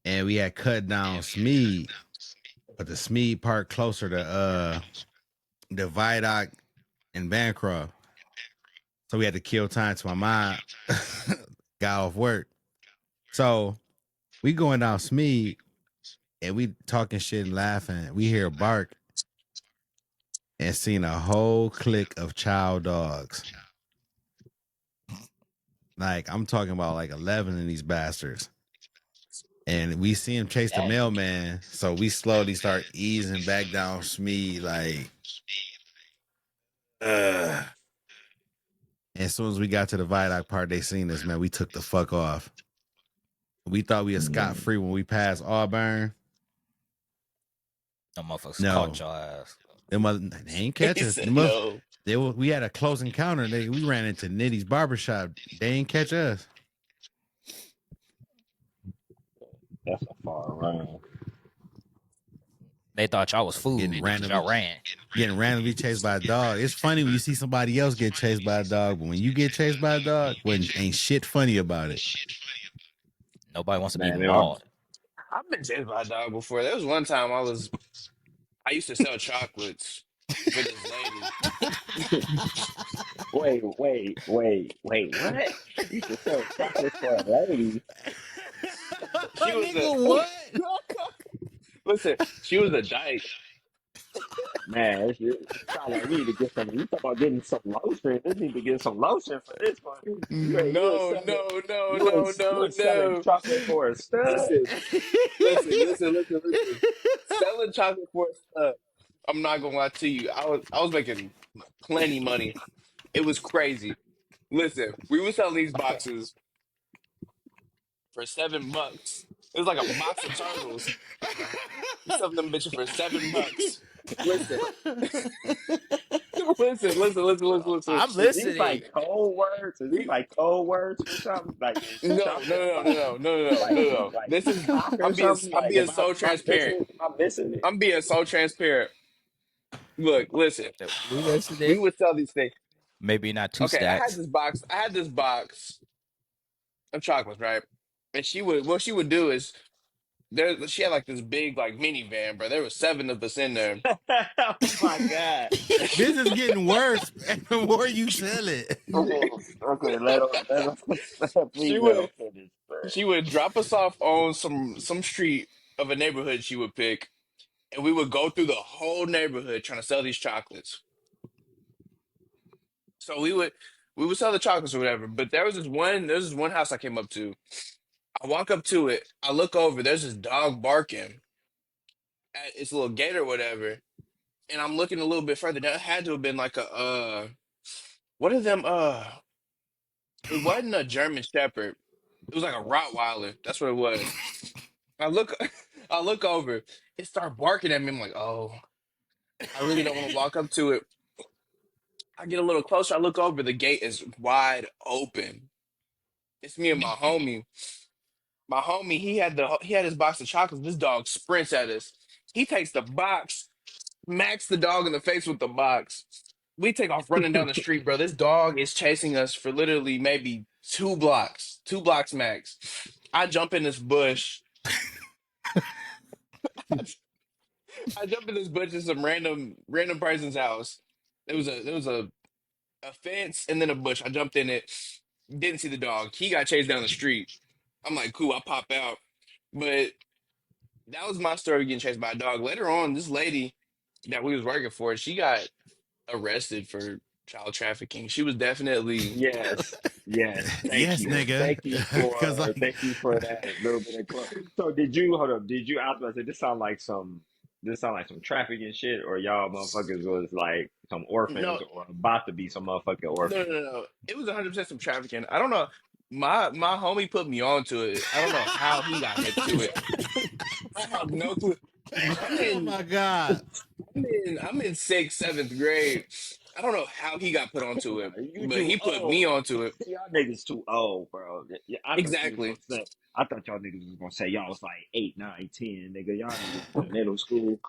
and we had cut down Smead, but the Smead part closer to the Vidoc and Bancroft. So we had to kill time to my mom got off work. So we going down Smead and we talking shit and laughing. We hear a bark and seen a whole clique of child dogs. Like I'm talking about like 11 of these bastards. And we see him chase the Dang. mailman. So we slowly start easing back down Smead like uh as soon as we got to the Vidoc part, they seen us, man. We took the fuck off. We thought we had scot free when we passed Auburn. The motherfuckers No, caught your ass. they ain't catch he us. said no. We had a close encounter. We ran into Nitty's barbershop. They ain't catch us. That's a far run. They thought y'all was food because y'all ran. Getting randomly chased by a dog. It's funny when you see somebody else get chased by a dog, but when you get chased by a dog, ain't shit funny about it. Nobody wants to be Man, they don't. mauled. I've been chased by a dog before. There was one time I used to sell chocolates for this lady. Wait. What? You should sell chocolates for a lady. She was a Nigga, what? listen. She was a dyke. Man, it sound like we need to get some. You talking about getting some lotion? They need to get some lotion for this one. No, no, no, no, You no, was selling no. chocolate for a stud. Listen, listen. Selling chocolate for a stud. I'm not gonna lie to you. I was making plenty money. It was crazy. Listen, we were selling these boxes for $7. It was like a box of turtles. We selling them bitches for $7. Listen, I'm Is these listening. like code words? Is these We like code words for something? Like is no, chocolate no. like This is cock or something? I'm Like being so am I missing transparent. it? Am I missing it? I'm being so transparent. Look, listen. We listening. We would sell these things. Maybe not two Okay, stacks. I had this box of chocolates, right? And what she would do is she had like this big like minivan, bro. There was seven of us in there. Oh my god. This is getting worse the more you tell it. Okay, let him She please let him would finish. she would drop us off on some street of a neighborhood she would pick, and we would go through the whole neighborhood trying to sell these chocolates. So we would sell the chocolates or whatever. But there's this one house I came up to. I walk up to it. I look over. There's this dog barking at its little gate or whatever. And I'm looking a little bit further. That had to have been like a what are them? It wasn't a German Shepherd. It was like a Rottweiler. That's what it was. I look, I look over. It started barking at me. I'm like, oh. I really don't want to walk up to it. I get a little closer. I look over. The gate is wide open. It's me and my homie. My homie, he had his box of chocolates. This dog sprints at us. He takes the box, smacks the dog in the face with the box. We take off running down the street, bro. This dog is chasing us for literally maybe 2 blocks, 2 blocks max. I jump in this bush. I jump in this bush in some random person's house. There was a fence and then a bush. I jumped in it. Didn't see the dog. He got chased down the street. I'm like, cool. I pop out, but that was my story getting chased by a dog. Later on, this lady that we was working for, she got arrested for child trafficking. She was definitely Yes, yes. Yes, nigga. Because like, Thank you for that little bit of club. So did you hold up? Did you? I was about to say this sound like some trafficking shit, or y'all motherfuckers was like some orphans no, or about to be some motherfucking no, orphans. no, no, no. It was 100% some trafficking. I don't know. My homie put me onto it. I don't know how he got hip to it. I have no clue. I'm oh in my god, I'm in sixth, seventh grade. I don't know how he got put onto Nah, it, you but too he put me old. onto it. Y'all niggas too old, bro. Yeah, I thought you was gonna Exactly. say. I thought y'all niggas was gonna say y'all was like 8, 9, 10, nigga. Y'all niggas was in middle school.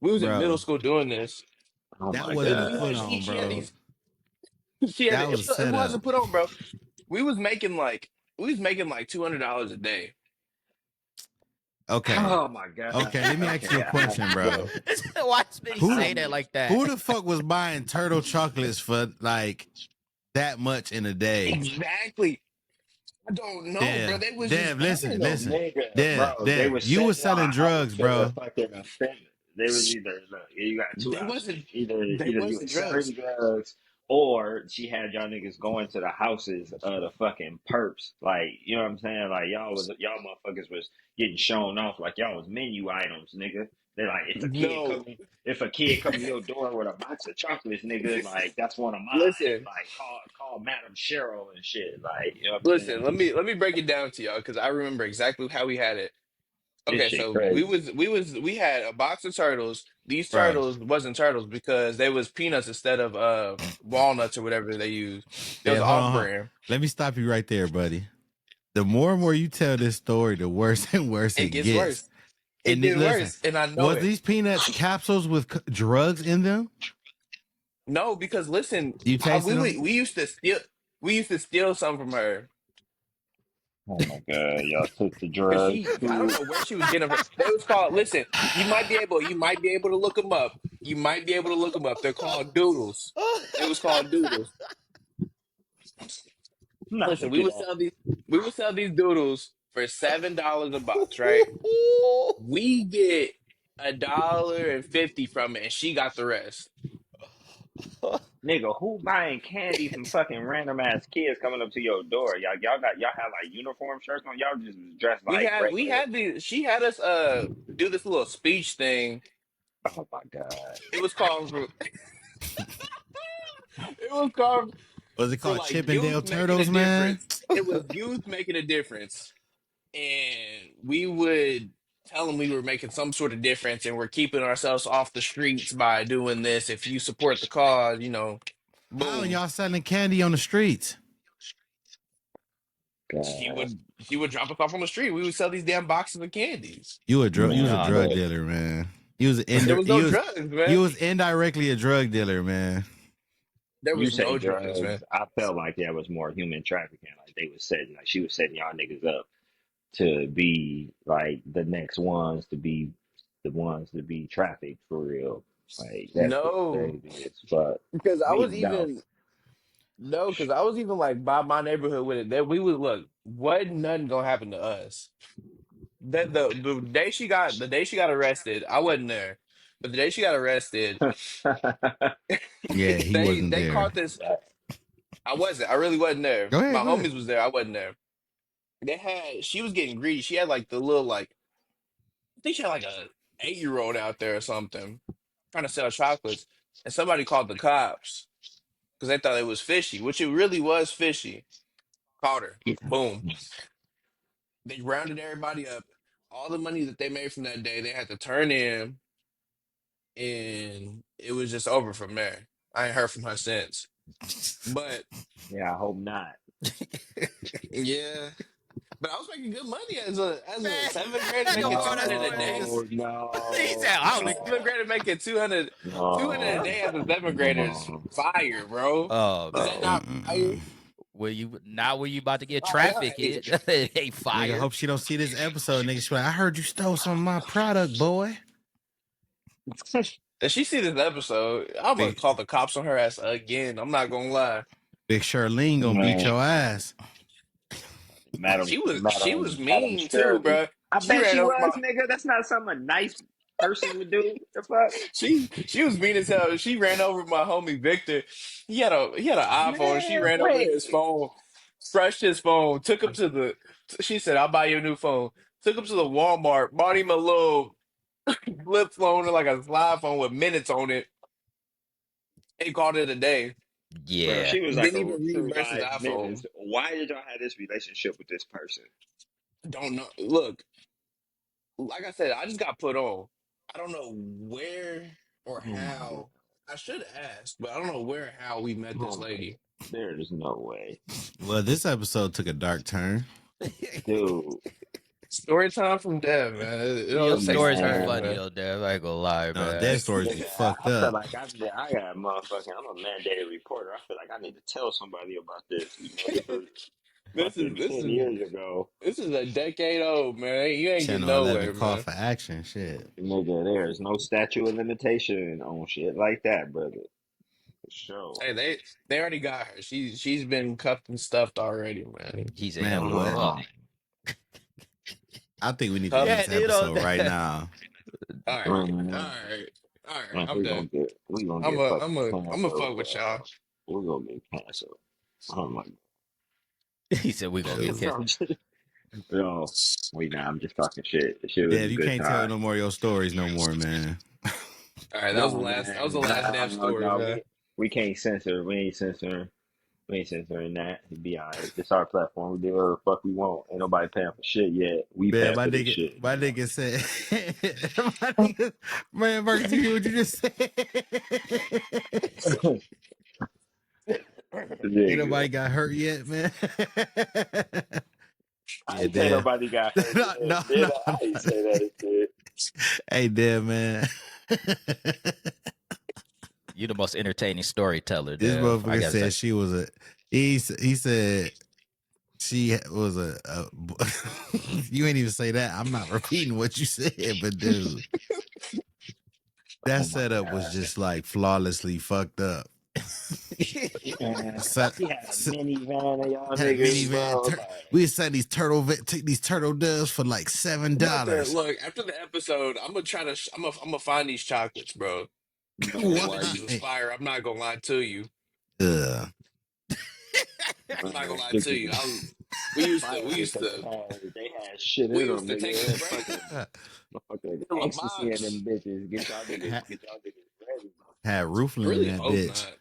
We was in middle bro. school doing this. Oh That my wasn't a We put had god. on, she had bro. these she had That it, was a it setup. wasn't put on, bro. We was making like $200 a day. Okay, Oh my god. okay. Let me ask you Okay. a question, bro. Why did he Who say that like that? who the fuck was buying turtle chocolates for like that much in a day? Exactly. I don't know, bro. Dev, They was just Dev, buying listen, them. listen. Nigga, Dev, bro, they Dev, were you was setting y'all selling out drugs, to bro. fucking offend. They was either look, you got two They options. wasn't they Either you wasn't was selling drugs. drugs or she had y'all niggas going to the houses of the fucking perps. Like, you know what I'm saying? Like y'all motherfuckers was getting shown off like y'all was menu items, nigga. They like No. if a kid come to your door with a box of chocolates, nigga, like that's one of mine. Listen, Like call Madam Cheryl and shit. Like, you know what I'm saying? listen. Let me break it down to y'all because I remember exactly how we had it. This Okay, shit so crazy. we had a box of turtles. These Bro. turtles wasn't turtles because they was peanuts instead of walnuts or whatever they use. It was Dev, hold off on, hold on. brand. Let me stop you right there, buddy. The more and more you tell this story, the worse and worse It it gets gets. worse. It And gets listen, worse, and I know was it. these peanuts capsules with drugs in them? No, because listen, You tasted them? we used to steal some from her Oh my god, y'all took the because drugs I don't too. know where she was getting them. They was called. Listen, you might be able to look them up. You might be able to look them up. They're called doodles. It was called doodles. Not Listen, look it up. we would sell these doodles for $7 a box, right? We get $1.50 from it, and she got the rest. Nigga, who buying candy from fucking random ass kids coming up to your door? Y'all have like uniform shirts on. Y'all just dressed like We regular. had the she had us do this little speech thing. Oh my god. It was called for it was called Was it for called like Chippendale youth making a Turtles, man? difference. It was youth making a difference, and we would tell them we were making some sort of difference, and we're keeping ourselves off the streets by doing this. If you support the cause, How boom. y'all selling candy on the streets? God. She would drop us off on the street. We would sell these damn boxes of candies. You was a Man, God. drug look. dealer, man. You was There was no drugs, you man. was indirectly a drug dealer, man. There You was say no drugs, man. drugs. I felt like that was more human trafficking. Like they was setting, like she was setting y'all niggas up to be like the next ones to be the ones to be trafficked for real. Like that shit No, crazy as fuck. because I I was mean, no. even no, because I was even like by my neighborhood with it. That we would look. Wasn't nothing gonna happen to us. That the day she got arrested, I wasn't there. But the day she got arrested, Yeah, he wasn't they there. caught this. I wasn't. I really wasn't there. Go ahead, My go ahead. homies was there. I wasn't there. She was getting greedy. She had like the little like I think she had like a 8-year-old out there or something trying to sell chocolates, and somebody called the cops because they thought it was fishy, which it really was fishy. Caught her. Boom. They rounded everybody up. All the money that they made from that day, they had to turn in. and it was just over from there. I ain't heard from her since. But Yeah, I hope not. yeah, but I was making good money as Man, a seventh grader I know making all two that hundred a story, day. niggas. No, He no, said, I As a only. seventh no, grader making 200 a no, day as a seventh grader is fire, bro. Oh Is that man, not fire? Mm-mm-mm. when you about to get Oh, y'all traffic hate. hit, it ain't Nigga, fire. hope she don't see this episode. Nigga, she be like, I heard you stole some of my product, boy. If she see this episode, I'm gonna Big call the cops on her ass again. I'm not gonna lie. Big Charlene gonna beat man. your ass. She was Madam mean too, Shirley. bro. I She bet ran she over was, my. nigga. That's not something a nice person would do. The fuck, She was mean as hell. She ran over my homie Victor. He had an iPhone. She man. ran over Wait, his phone, crushed his phone, took him to the. She said, "I'll buy you a new phone." Took him to the Walmart, bought him a little flip phone, like a slide phone with minutes on it, and called it a day. bro. Yeah, She was like Didn't a even true reimburse his live iPhone. menace. Why did y'all have this relationship with this person? Don't know. Look, like I said, I just got put on. I don't know where or Oh my, how. I should ask, but I don't know where or how we met oh this my. lady. There is no way, Well, this episode took a dark turn. dude. Story time from Dev, man. It your always takes a stories be turn, funny Man, man. though, Dev. I ain't gonna lie, No, man. dead stories be nigga, fucked I feel up. like I got motherfucking. I'm a mandated reporter. I feel like I need to tell somebody about this. You know, this was This is fucking this 10 is years ago. this is a decade old, man. You ain't getting Channel 11 nowhere, call man. for action. Shit. Nigga, there is no statute of limitation on shit like that, brother. For sure. Hey, they already got her. She's been cuffed and stuffed already, man. He said, Man, "Hell the what? fuck." I think we need to end Cuffed. Yeah, this you know episode right now. All right, all Man, right, all right. man, I'm done. we gonna I'm get a fucking I'm a I'm a canceled. fuck with y'all. We gonna get canceled. Oh my he said we gonna get Dude. killed. god. No, wait, nah, I'm just talking shit. The shit was a Dev, you good can't tell time. no more of your stories no more, man. All right, that was the No, last. That was the man, last nah, damn story, no, man. we can't censor. We ain't censoring. We ain't censoring that. It'd be alright. It's our platform. We do whatever the fuck we want. Ain't nobody paying for shit yet. We Man, paying for this shit. my nigga said, my nigga, man, Marcus, you hear what you just said? Ain't Nigga. nobody got hurt yet, man. I Yeah, ain't say Dev. nobody got hurt No, yet. no, Did no, I? I ain't no. say that shit. Hey, Dev, man. You the most entertaining storyteller, This Dev. I motherfucker gotta say. said she was a. He said she was a. You ain't even say that. I'm not repeating what you said, but dude, that Oh my setup was god. just like flawlessly fucked up. Man, Set, she had a set, minivan of y'all had a niggas, minivan. bro. We was selling these turtle doves for like I'm about to $7. look after the episode. I'm gonna try to. I'm gonna find these chocolates, bro. Man, Them why bitches you was Why? fire. I'm not gonna lie to you. Ugh. I'm not man, gonna lie to bitches you. was We used to. fire We used because to. they had shit We in used them, to take a nigga. break Fucking motherfucking for a ecstasy in box. them bitches. had, Get y'all niggas ready. had roofling in Really that hope bitch. not.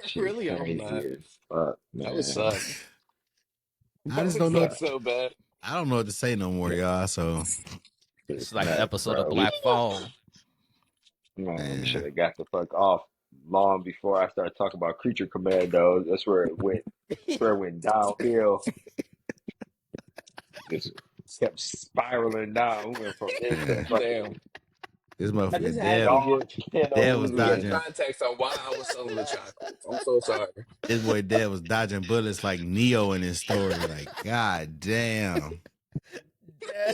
Shit Really hope crazy not. as fuck, That would man. suck. I That just would don't know. suck so bad. I don't know what to say no more, y'all. So, It's Shit's like an nuts, episode of bro. Black Phone. We should man, have got the fuck off long before I started talking about creature commandos. That's where it went. That's where it went downhill. Just kept spiraling down. We went from this to man, fucking Damn. this I just motherfucker had to Dev, dog give Dev was to give dodging. kennels. context on why I was selling the chocolates. I'm so sorry. This boy Dev was dodging bullets like Neo in his story. Like, god damn.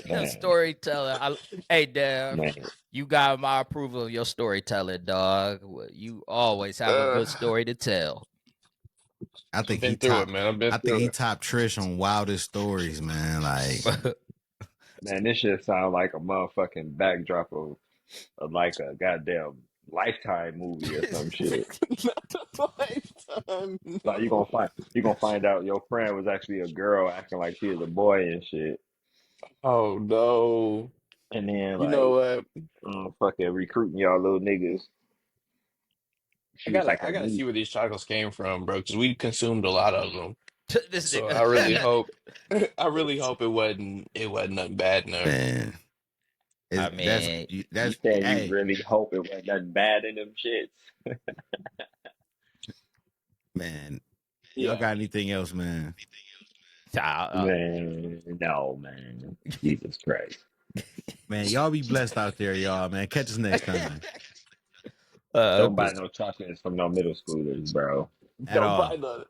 Damn, Man, storyteller. Hey, Dev, man. you got my approval of your storytelling, dog. You always have a good Uh, story to tell. I I've think he been through it, top. man. I've been I think through he it. top Trish on wildest stories, man. Like, Man, this shit sound like a motherfucking backdrop of like a goddamn Lifetime movie or some shit. Lifetime, Like no. you gonna find out your friend was actually a girl acting like she was a boy and shit, Oh no. and then You know like what? fucking recruiting y'all little niggas. I She was like gotta I a gotta see niece. where these chocolates came from, bro, because we consumed a lot of them. this So nigga. I really hope I really hope it wasn't nothing bad in there. man, I Is mean, You that's saying you hey really hope it wasn't nothing bad in them shits? man, y'all Yeah. got anything else, man? Man, no, man. Jesus Christ. Man, y'all be blessed out there, y'all. Man, catch us next time Don't buy episode no chocolates from no middle schoolers, bro. at Don't all. buy none.